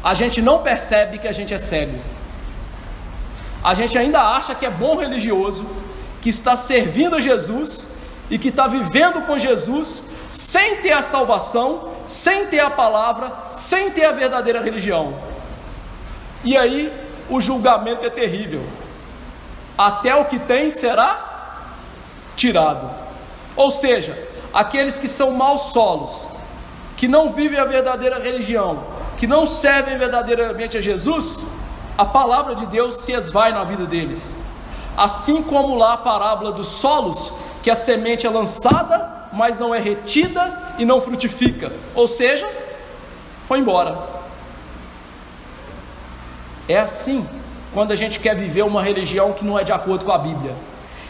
a gente não percebe que a gente é cego. A gente ainda acha que é bom religioso, que está servindo a Jesus e que está vivendo com Jesus, sem ter a salvação, sem ter a palavra, sem ter a verdadeira religião. E aí o julgamento é terrível. Até o que tem será tirado. Ou seja, aqueles que são maus solos, que não vivem a verdadeira religião, que não servem verdadeiramente a Jesus, a palavra de Deus se esvai na vida deles. Assim como lá a parábola dos solos, que a semente é lançada, mas não é retida e não frutifica, ou seja, foi embora. É assim quando a gente quer viver uma religião que não é de acordo com a Bíblia.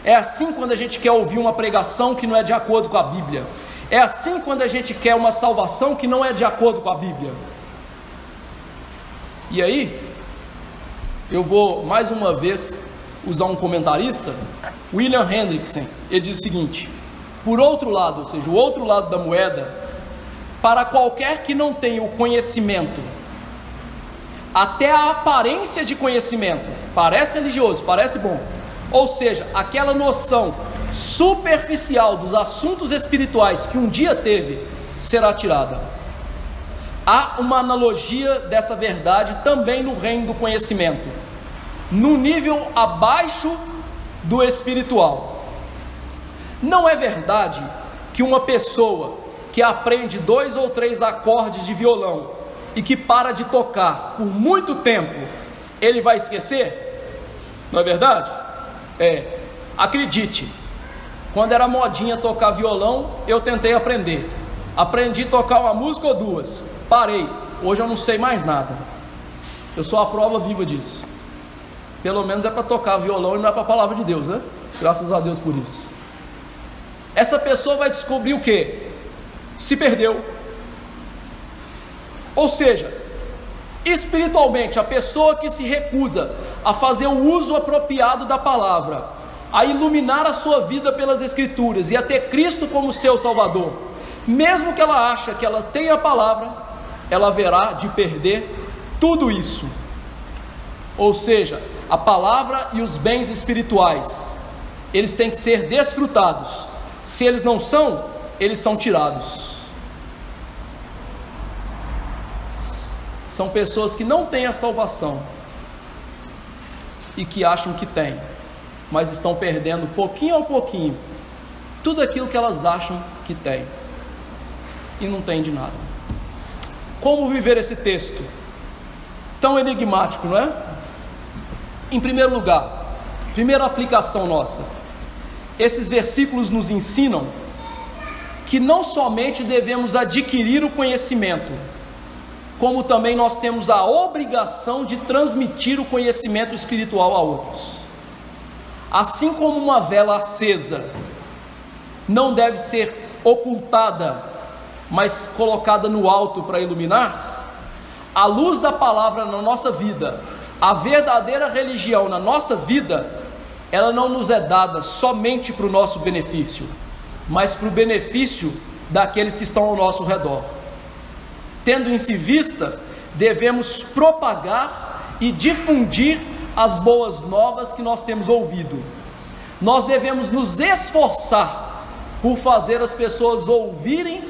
É assim quando a gente quer ouvir uma pregação que não é de acordo com a Bíblia. É assim quando a gente quer uma salvação que não é de acordo com a Bíblia. E aí, eu vou mais uma vez usar um comentarista, William Hendrickson. Ele diz o seguinte: por outro lado, ou seja, o outro lado da moeda, para qualquer que não tenha o conhecimento, até a aparência de conhecimento, parece religioso, parece bom, ou seja, aquela noção superficial dos assuntos espirituais que um dia teve, será tirada. Há uma analogia dessa verdade também no reino do conhecimento, no nível abaixo do espiritual. Não é verdade que uma pessoa que aprende 2 ou 3 acordes de violão e que para de tocar por muito tempo, ele vai esquecer? Não é verdade? Acredite, quando era modinha tocar violão, eu tentei aprender. Aprendi a tocar uma música ou 2, parei. Hoje eu não sei mais nada. Eu sou a prova viva disso. Pelo menos é para tocar violão e não é para a palavra de Deus, né? Graças a Deus por isso. Essa pessoa vai descobrir o quê? Se perdeu. Ou seja, espiritualmente, a pessoa que se recusa a fazer o uso apropriado da palavra, a iluminar a sua vida pelas Escrituras e a ter Cristo como seu Salvador, mesmo que ela ache que ela tenha a palavra, ela haverá de perder tudo isso. Ou seja, a palavra e os bens espirituais, eles têm que ser desfrutados. Se eles não são, eles são tirados. São pessoas que não têm a salvação e que acham que têm, mas estão perdendo pouquinho a pouquinho tudo aquilo que elas acham que têm e não têm de nada. Como viver esse texto tão enigmático, não é? Em primeiro lugar, primeira aplicação nossa, esses versículos nos ensinam que não somente devemos adquirir o conhecimento, como também nós temos a obrigação de transmitir o conhecimento espiritual a outros. Assim como uma vela acesa não deve ser ocultada, mas colocada no alto para iluminar, a luz da palavra na nossa vida, a verdadeira religião na nossa vida, ela não nos é dada somente para o nosso benefício, mas para o benefício daqueles que estão ao nosso redor. Tendo isso em vista, devemos propagar e difundir as boas novas que nós temos ouvido. Nós devemos nos esforçar por fazer as pessoas ouvirem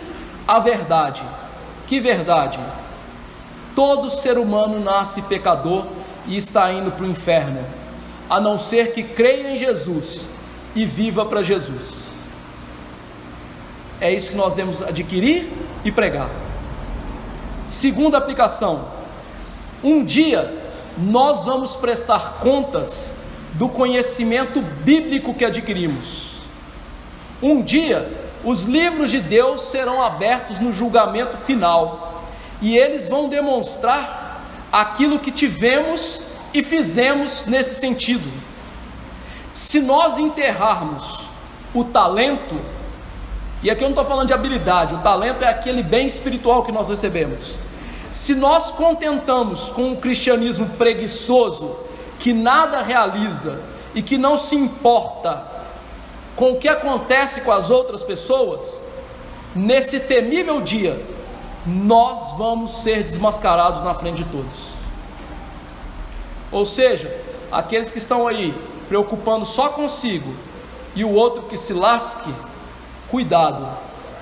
a verdade. Que verdade? Todo ser humano nasce pecador e está indo para o inferno, a não ser que creia em Jesus e viva para Jesus. É isso que nós devemos adquirir e pregar. Segunda aplicação: um dia nós vamos prestar contas do conhecimento bíblico que adquirimos. Um dia os livros de Deus serão abertos no julgamento final, e eles vão demonstrar aquilo que tivemos e fizemos nesse sentido. Se nós enterrarmos o talento, e aqui eu não estou falando de habilidade, o talento é aquele bem espiritual que nós recebemos. Se nós contentamos com um cristianismo preguiçoso, que nada realiza e que não se importa com o que acontece com as outras pessoas, nesse temível dia, nós vamos ser desmascarados na frente de todos. Ou seja, aqueles que estão aí preocupando só consigo e o outro que se lasque, cuidado,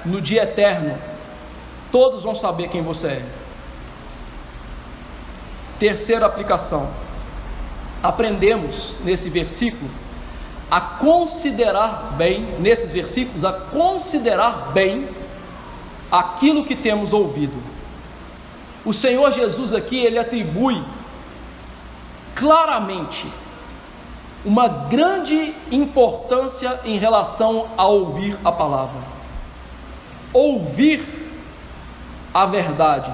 no dia eterno, todos vão saber quem você é. Terceira aplicação: aprendemos nesse versículo a considerar bem, nesses versículos, a considerar bem aquilo que temos ouvido. O Senhor Jesus aqui, ele atribui claramente uma grande importância em relação a ouvir a palavra. Ouvir a verdade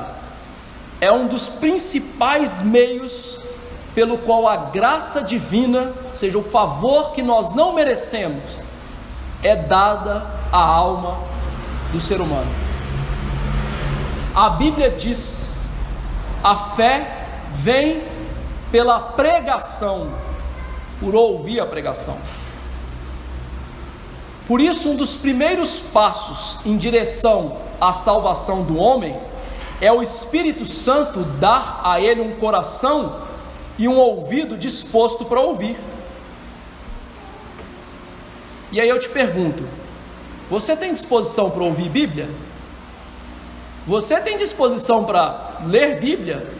é um dos principais meios pelo qual a graça divina, ou seja, o favor que nós não merecemos, é dada à alma do ser humano. A Bíblia diz: a fé vem pela pregação, por ouvir a pregação. Por isso, um dos primeiros passos em direção à salvação do homem é o Espírito Santo dar a ele um coração e um ouvido disposto para ouvir. E aí eu te pergunto: você tem disposição para ouvir Bíblia? Você tem disposição para ler Bíblia?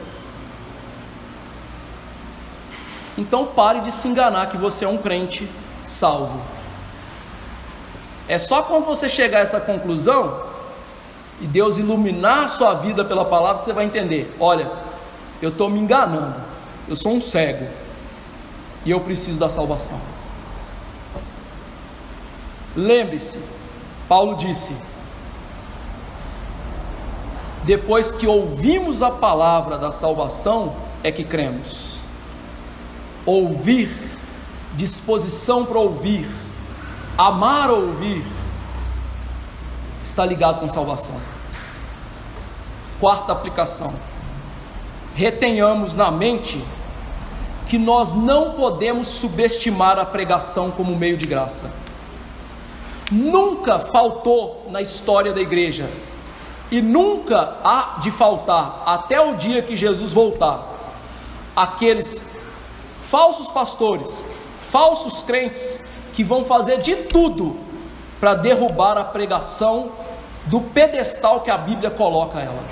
Então pare de se enganar que você é um crente salvo. É só quando você chegar a essa conclusão e Deus iluminar a sua vida pela palavra que você vai entender: olha, eu estou me enganando, eu sou um cego e eu preciso da salvação. Lembre-se, Paulo disse: depois que ouvimos a palavra da salvação é que cremos. Ouvir, disposição para ouvir, amar ouvir, está ligado com salvação. Quarta aplicação: retenhamos na mente que nós não podemos subestimar a pregação como meio de graça. Nunca faltou na história da igreja, e nunca há de faltar até o dia que Jesus voltar, aqueles falsos pastores, falsos crentes, que vão fazer de tudo para derrubar a pregação do pedestal que a Bíblia coloca ela.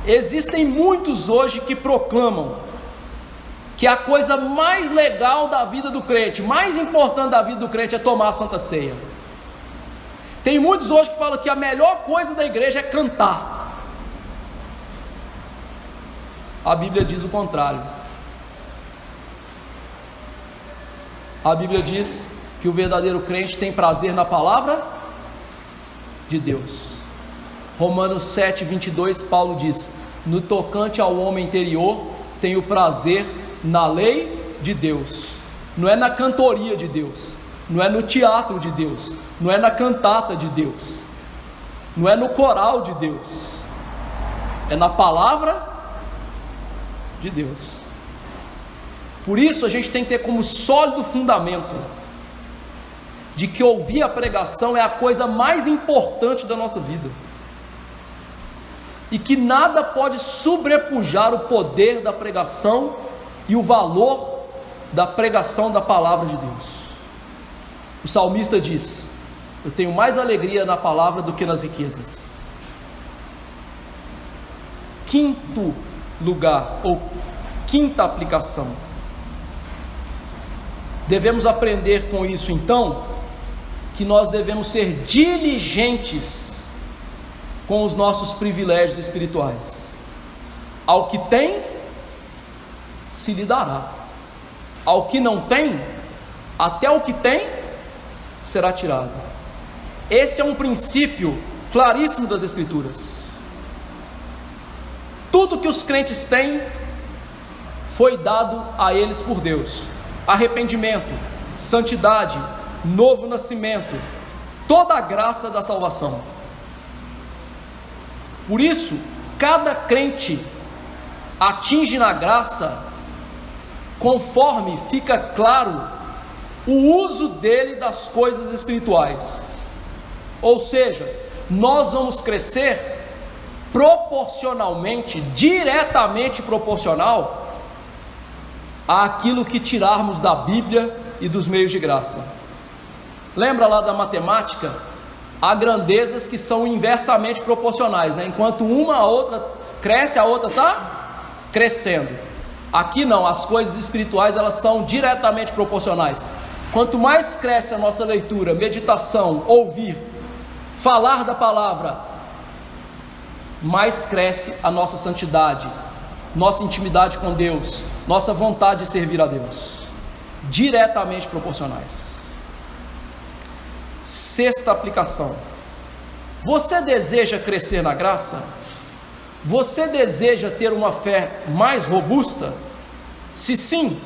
Existem muitos hoje que proclamam que a coisa mais legal da vida do crente, mais importante da vida do crente, é tomar a Santa Ceia. Tem muitos hoje que falam que a melhor coisa da igreja é cantar. A Bíblia diz o contrário. A Bíblia diz que o verdadeiro crente tem prazer na palavra de Deus. Romanos 7:22, Paulo diz: no tocante ao homem interior, tenho prazer na lei de Deus. Não é na cantoria de Deus, não é no teatro de Deus, não é na cantata de Deus, não é no coral de Deus, é na palavra de Deus. Por isso a gente tem que ter como sólido fundamento de que ouvir a pregação é a coisa mais importante da nossa vida, e que nada pode sobrepujar o poder da pregação e o valor da pregação da palavra de Deus. O salmista diz: eu tenho mais alegria na palavra do que nas riquezas. quinto lugar, ou quinta aplicação. Devemos aprender com isso, então, que nós devemos ser diligentes com os nossos privilégios espirituais. Ao que tem, se lhe dará. Ao que não tem, até o que tem, será tirado. Esse é um princípio claríssimo das Escrituras. Tudo que os crentes têm foi dado a eles por Deus: arrependimento, santidade, novo nascimento, toda a graça da salvação. Por isso, cada crente atinge na graça conforme fica claro o uso dele das coisas espirituais. Ou seja, nós vamos crescer proporcionalmente, diretamente proporcional àquilo que tirarmos da Bíblia e dos meios de graça. Lembra lá da matemática? Há grandezas que são inversamente proporcionais, né? Enquanto uma a outra cresce, a outra está crescendo. Aqui não, as coisas espirituais elas são diretamente proporcionais. Quanto mais cresce a nossa leitura, meditação, ouvir, falar da palavra, mais cresce a nossa santidade, nossa intimidade com Deus, nossa vontade de servir a Deus. Diretamente proporcionais. Sexta aplicação: você deseja crescer na graça? Você deseja ter uma fé mais robusta? Se sim,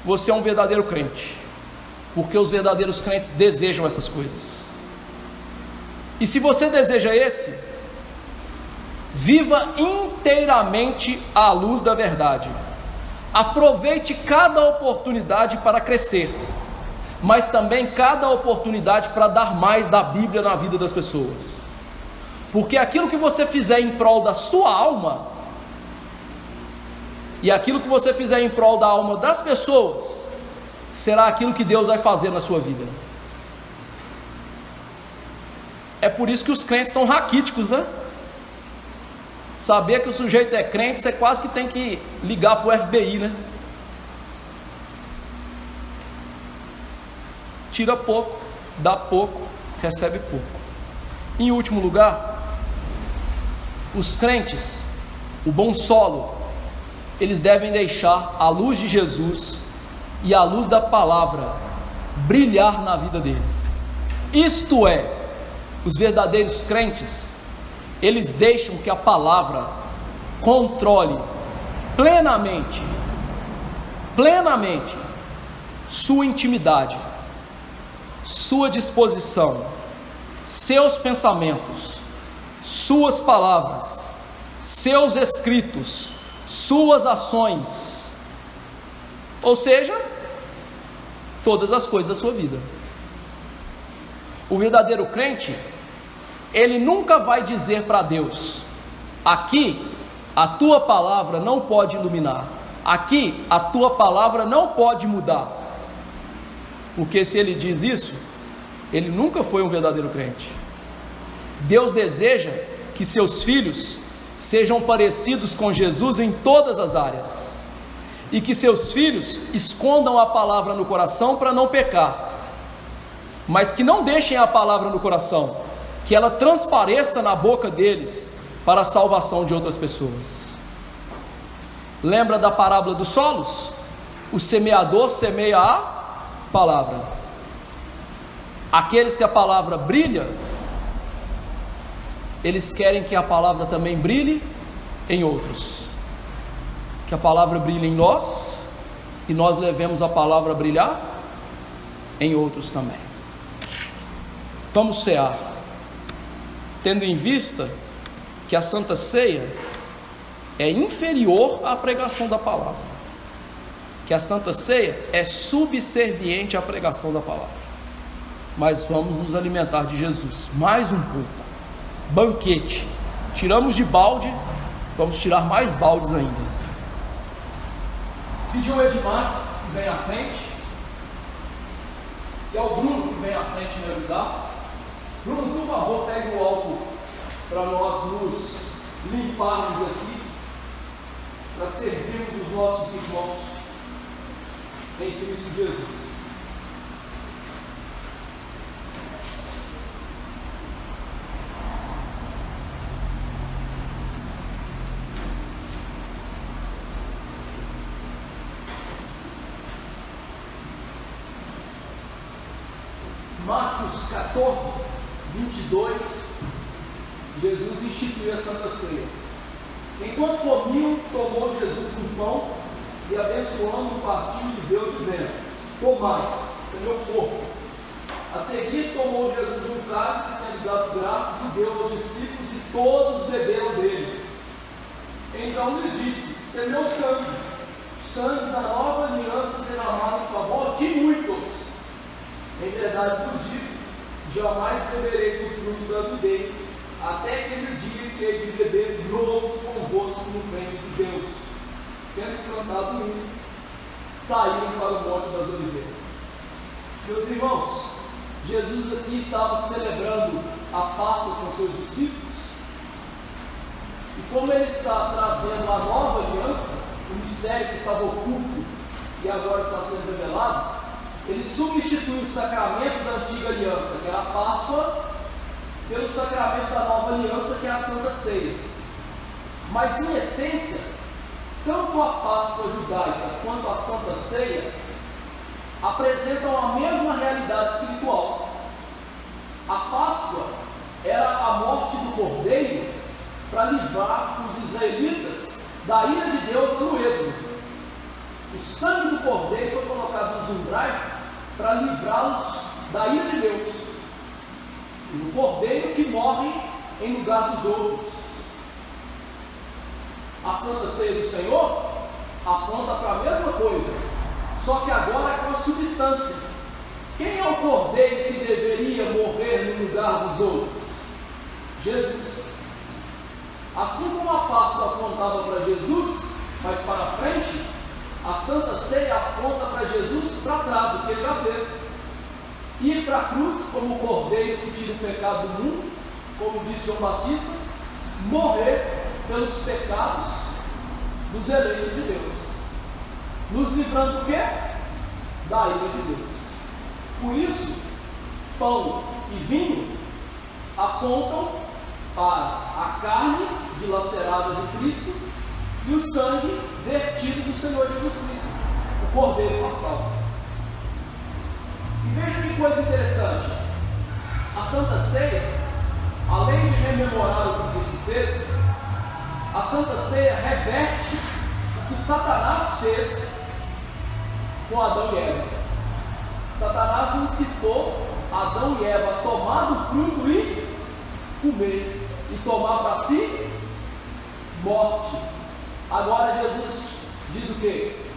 você é um verdadeiro crente, porque os verdadeiros crentes desejam essas coisas. E se você deseja viva inteiramente à luz da verdade. Aproveite cada oportunidade para crescer, mas também cada oportunidade para dar mais da Bíblia na vida das pessoas. Porque aquilo que você fizer em prol da sua alma, e aquilo que você fizer em prol da alma das pessoas, será aquilo que Deus vai fazer na sua vida. É por isso que os crentes estão raquíticos, né? Saber que o sujeito é crente, você quase que tem que ligar para o FBI, né? Tira pouco, dá pouco, recebe pouco. Em último lugar, os crentes, o bom solo, eles devem deixar a luz de Jesus e a luz da palavra brilhar na vida deles. Isto é, os verdadeiros crentes, eles deixam que a palavra controle plenamente sua intimidade, sua disposição, seus pensamentos, suas palavras, seus escritos, suas ações, ou seja, todas as coisas da sua vida. O verdadeiro crente, ele nunca vai dizer para Deus: aqui a tua palavra não pode iluminar, aqui a tua palavra não pode mudar. Porque se ele diz isso, ele nunca foi um verdadeiro crente. Deus deseja que seus filhos sejam parecidos com Jesus em todas as áreas, e que seus filhos escondam a palavra no coração para não pecar, mas que não deixem a palavra no coração, que ela transpareça na boca deles para a salvação de outras pessoas. Lembra da parábola dos solos? O semeador semeia a palavra. Aqueles que a palavra brilha, eles querem que a palavra também brilhe em outros, que a palavra brilhe em nós e nós levemos a palavra a brilhar em outros também. Vamos cear, tendo em vista que a Santa Ceia é inferior à pregação da palavra, que a Santa Ceia é subserviente à pregação da palavra. Mas vamos nos alimentar de Jesus mais um pouco. Banquete, tiramos de balde, vamos tirar mais baldes ainda. Pediu ao Edmar que vem à frente, e ao Bruno que vem à frente me ajudar. Bruno, por favor, pegue o álcool para nós nos limparmos aqui. para servirmos os nossos irmãos em Cristo Jesus. Marcos 14, 22, Jesus instituiu a Santa Ceia. Enquanto comiam, tomou Jesus um pão e, abençoando, partiu e lhes deu, dizendo: tomai, esse é meu corpo. A seguir, tomou Jesus um cálice, tendo dado graças, e deu aos discípulos, e todos beberam dele. Então lhes disse: esse é meu sangue, o sangue da nova aliança derramado em favor de muitos. Em verdade vos digo, jamais beberei do fruto da videira, até aquele dia que hei de beber novo convosco no reino de Deus. Tendo cantado o hino, saíram para o Monte das Oliveiras. Meus irmãos, Jesus aqui estava celebrando a Páscoa com seus discípulos, e como ele está trazendo a nova aliança, o mistério que estava oculto e agora está sendo revelado, ele substitui o sacramento da antiga aliança, que era a Páscoa, pelo sacramento da nova aliança, que é a Santa Ceia. Mas em essência, tanto a Páscoa judaica quanto a Santa Ceia apresentam a mesma realidade espiritual. A Páscoa era a morte do Cordeiro para livrar os israelitas da ira de Deus no Êxodo. O sangue do Cordeiro foi colocado nos umbrais para livrá-los da ira de Deus. E o Cordeiro que morre em lugar dos outros. A Santa Ceia do Senhor aponta para a mesma coisa, só que agora é com a substância. Quem é o Cordeiro que deveria morrer no lugar dos outros? Jesus. Assim como a Páscoa apontava para Jesus, mas para frente, a Santa Ceia aponta para Jesus para trás, o que ele já fez. Ir para a cruz como o Cordeiro que tira o pecado do mundo, como disse João Batista, morrer pelos pecados dos eleitos de Deus, nos livrando do quê? Da ira de Deus. Por isso, pão e vinho apontam para a carne dilacerada de Cristo e o sangue vertido do Senhor Jesus Cristo, o Cordeiro Pascal. E veja que coisa interessante, a Santa Ceia, além de rememorar o que Cristo fez, a Santa Ceia reverte o que Satanás fez com Adão e Eva. Satanás incitou Adão e Eva a tomar do fruto e comer, e tomar para si morte. Agora Jesus diz o que?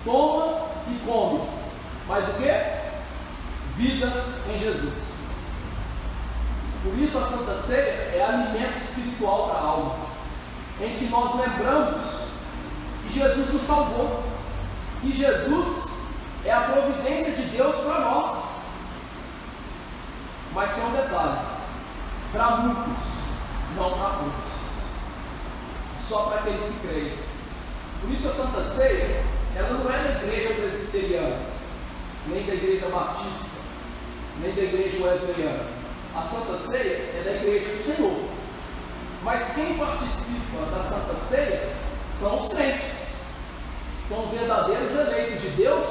Toma e come, mas o que? Vida em Jesus. Por isso a Santa Ceia é alimento espiritual para a alma, em que nós lembramos que Jesus nos salvou, que Jesus é a providência de Deus para nós. Mas tem um detalhe: para muitos, não para muitos, só para aqueles que creem. Por isso a Santa Ceia, ela não é da igreja presbiteriana, nem da igreja batista, nem da igreja wesleyana. A Santa Ceia é da igreja do Senhor. Mas quem participa da Santa Ceia são os crentes, são os verdadeiros eleitos de Deus,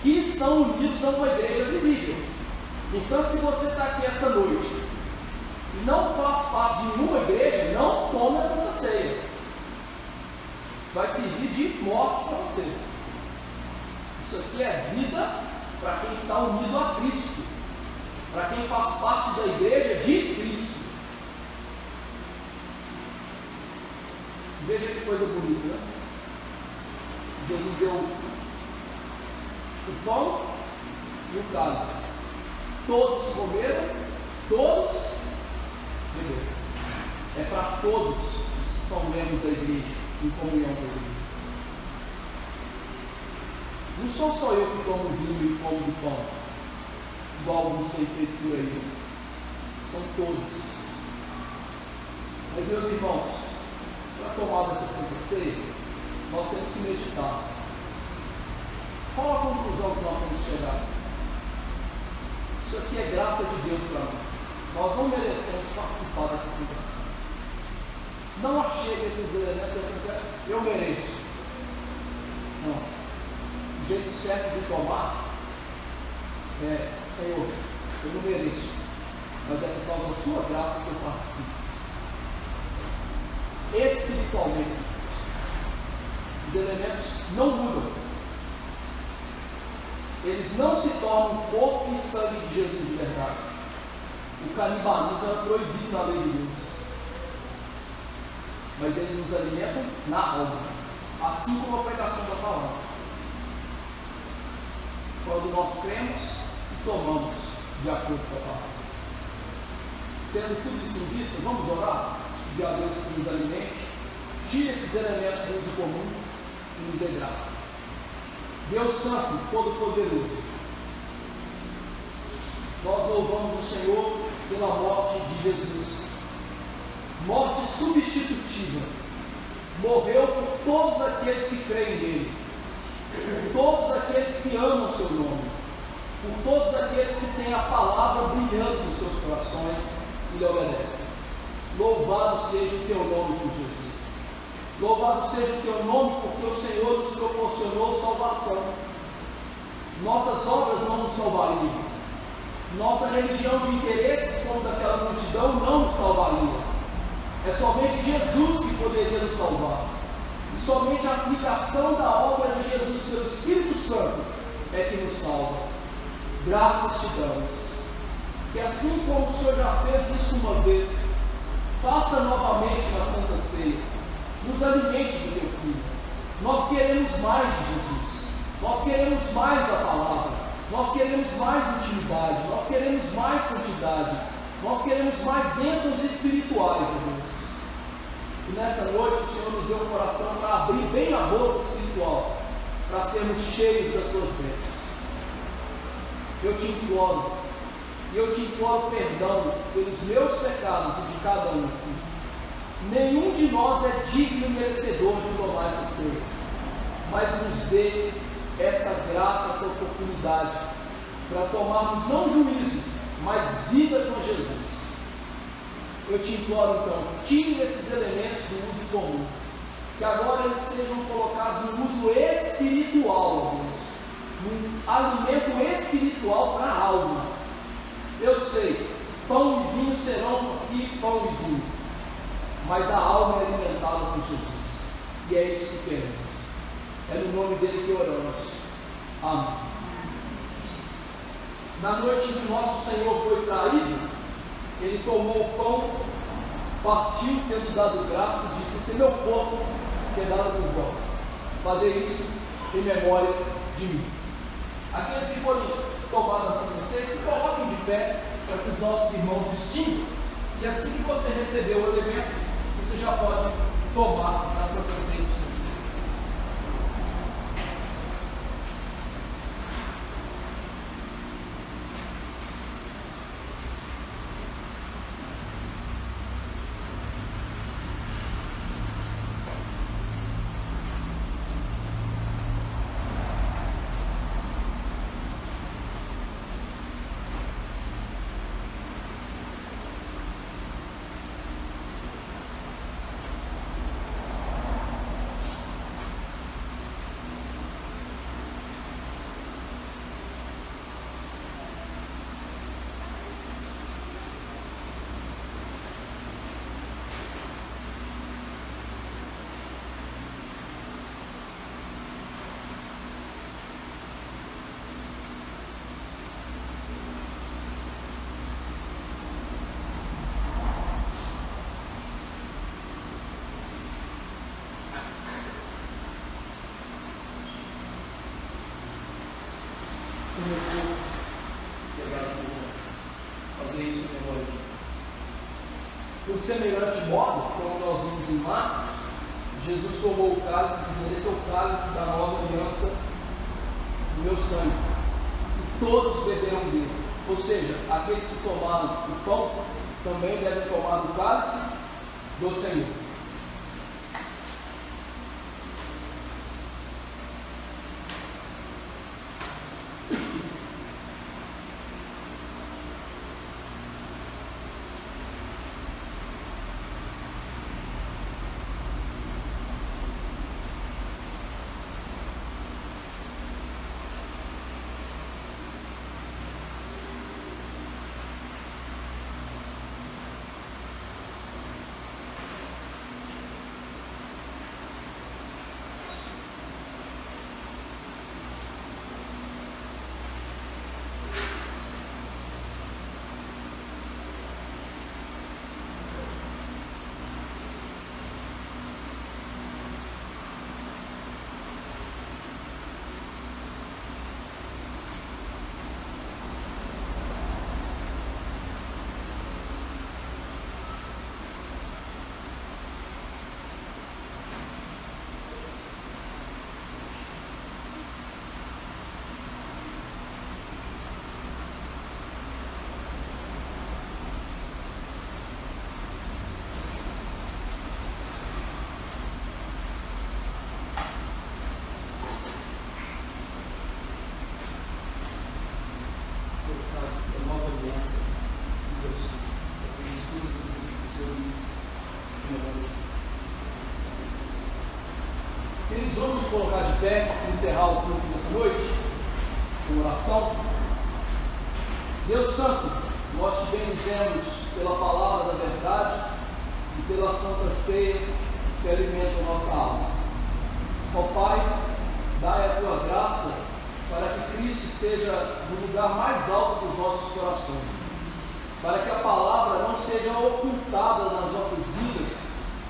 que estão unidos a uma igreja visível. Então, se você está aqui essa noite e não faz parte de nenhuma igreja, não tome a Santa Ceia. Isso vai servir de morte para você. Isso aqui é vida para quem está unido a Cristo, para quem faz parte da igreja de Cristo. Veja que coisa bonita, né? Jesus deu o pão e o cálice. Todos comeram, todos beberam. É para todos os que são membros da igreja, em comunhão com a igreja. Não sou só eu que tomo vinho e como do pão, igual alguns têm feito por aí. São todos. Mas, meus irmãos, para tomar dessa Santa Ceia, nós temos que meditar. Qual a conclusão que nós temos que chegar? Isso aqui é graça de Deus para nós. Nós não merecemos participar dessa situação. Não achei esses elementos assim, eu mereço. Não. O jeito certo de tomar é, Senhor, eu não mereço, mas é por causa da sua graça que eu participo. Espiritualmente, esses elementos não mudam. Eles não se tornam corpo e sangue de Jesus de verdade. O canibalismo é proibido na lei de Deus, mas eles nos alimentam na alma, assim como a pregação da palavra. Quando nós cremos e tomamos de acordo com a palavra. Tendo tudo isso em vista, vamos orar? Pedir a Deus que nos alimente, tire esses elementos do uso comum e nos dê graça. Deus Santo, Todo-Poderoso, nós louvamos o Senhor pela morte de Jesus, morte substitutiva. Morreu por todos aqueles que creem nele, por todos aqueles que amam o seu nome, por todos aqueles que têm a palavra brilhando nos seus corações e lhe obedecem. Louvado seja o teu nome, por Jesus. Louvado seja o teu nome, porque o Senhor nos proporcionou salvação. Nossas obras não nos salvariam. Nossa religião de interesses, como daquela multidão, não nos salvaria. É somente Jesus que poderia nos salvar. E somente a aplicação da obra de Jesus pelo Espírito Santo é que nos salva. Graças te damos. Que assim como o Senhor já fez isso uma vez, faça novamente na Santa Ceia. Nos alimente do teu Filho. Nós queremos mais de Jesus. Nós queremos mais da palavra. Nós queremos mais intimidade. Nós queremos mais santidade. Nós queremos mais bênçãos espirituais, meu Deus. E nessa noite o Senhor nos deu um coração para abrir bem a boca espiritual, para sermos cheios das suas bênçãos. Eu te imploro, e eu te imploro perdão pelos meus pecados e de cada um aqui. Nenhum de nós é digno e merecedor de tomar essa ceia, mas nos dê essa graça, essa oportunidade, para tomarmos não juízo, mas vida com Jesus. Eu te imploro então, tire esses elementos do uso comum, que agora eles sejam colocados no uso espiritual, Deus, num alimento espiritual para a alma. Eu sei, pão e vinho serão aqui pão e vinho, mas a alma é alimentada por Jesus, e é isso que queremos. É no nome dele que oramos. Amém. Na noite em que nosso Senhor foi traído, ele tomou o pão, partiu, tendo dado graças, disse: esse é meu corpo, que é dado por vós. Fazer isso em memória de mim. Aqueles que forem tomar na Santa Ceia, se coloquem de pé, para que os nossos irmãos distinguam. E assim que você receber o elemento, você já pode tomar a Santa Ceia do Senhor. Fazer isso em memória de Deus. Por semelhante modo, como nós vimos em Marcos, Jesus tomou o cálice, dizendo: esse é o cálice da nova aliança do meu sangue, e todos beberam dele. Ou seja, aqueles que tomaram o pão também devem tomar o cálice do Senhor. Queridos, vamos nos colocar de pé e encerrar o culto nessa noite, com oração. Deus Santo, nós te bendizemos pela palavra da verdade e pela santa ceia que alimenta a nossa alma. Ó Pai, dai a tua graça para que Cristo esteja no lugar mais alto dos nossos corações, para que a palavra não seja ocultada nas nossas vidas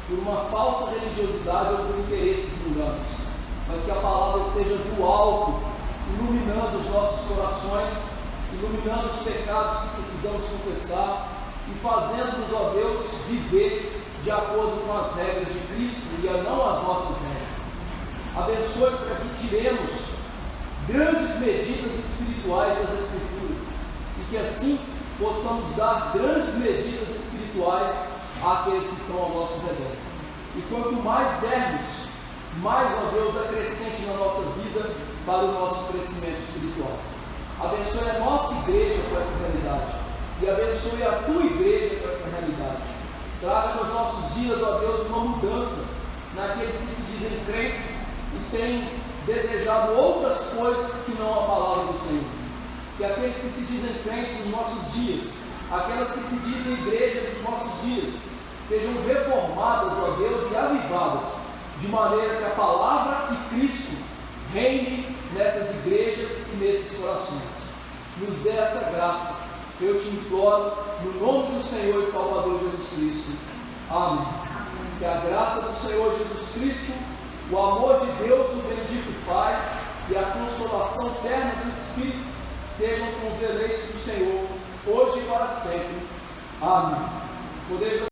por uma falsa religiosidade ou por interesses mundanos, mas que a palavra esteja do alto, iluminando os nossos corações, iluminando os pecados que precisamos confessar e fazendo-nos, ó Deus, viver de acordo com as regras de Cristo e não as nossas regras. Abençoe para que tiremos grandes medidas espirituais das Escrituras e que assim possamos dar grandes medidas espirituais àqueles que estão ao nosso redor. E quanto mais dermos, mais, ó Deus, acrescente na nossa vida para o nosso crescimento espiritual. Abençoe a nossa igreja com essa realidade e abençoe a tua igreja com essa realidade. Traga nos nossos dias, ó Deus, uma mudança naqueles que se dizem crentes e têm desejado outras coisas que não a palavra do Senhor. Que aqueles que se dizem crentes nos nossos dias, aquelas que se dizem igrejas nos nossos dias, sejam reformadas, ó Deus, e avivadas, de maneira que a palavra e Cristo reine nessas igrejas e nesses corações. Nos dê essa graça, eu te imploro, no nome do Senhor e Salvador Jesus Cristo. Amém. Que a graça do Senhor Jesus Cristo, o amor de Deus, o bendito Pai, e a consolação eterna do Espírito estejam com os eleitos do Senhor, hoje e para sempre. Amém. Podemos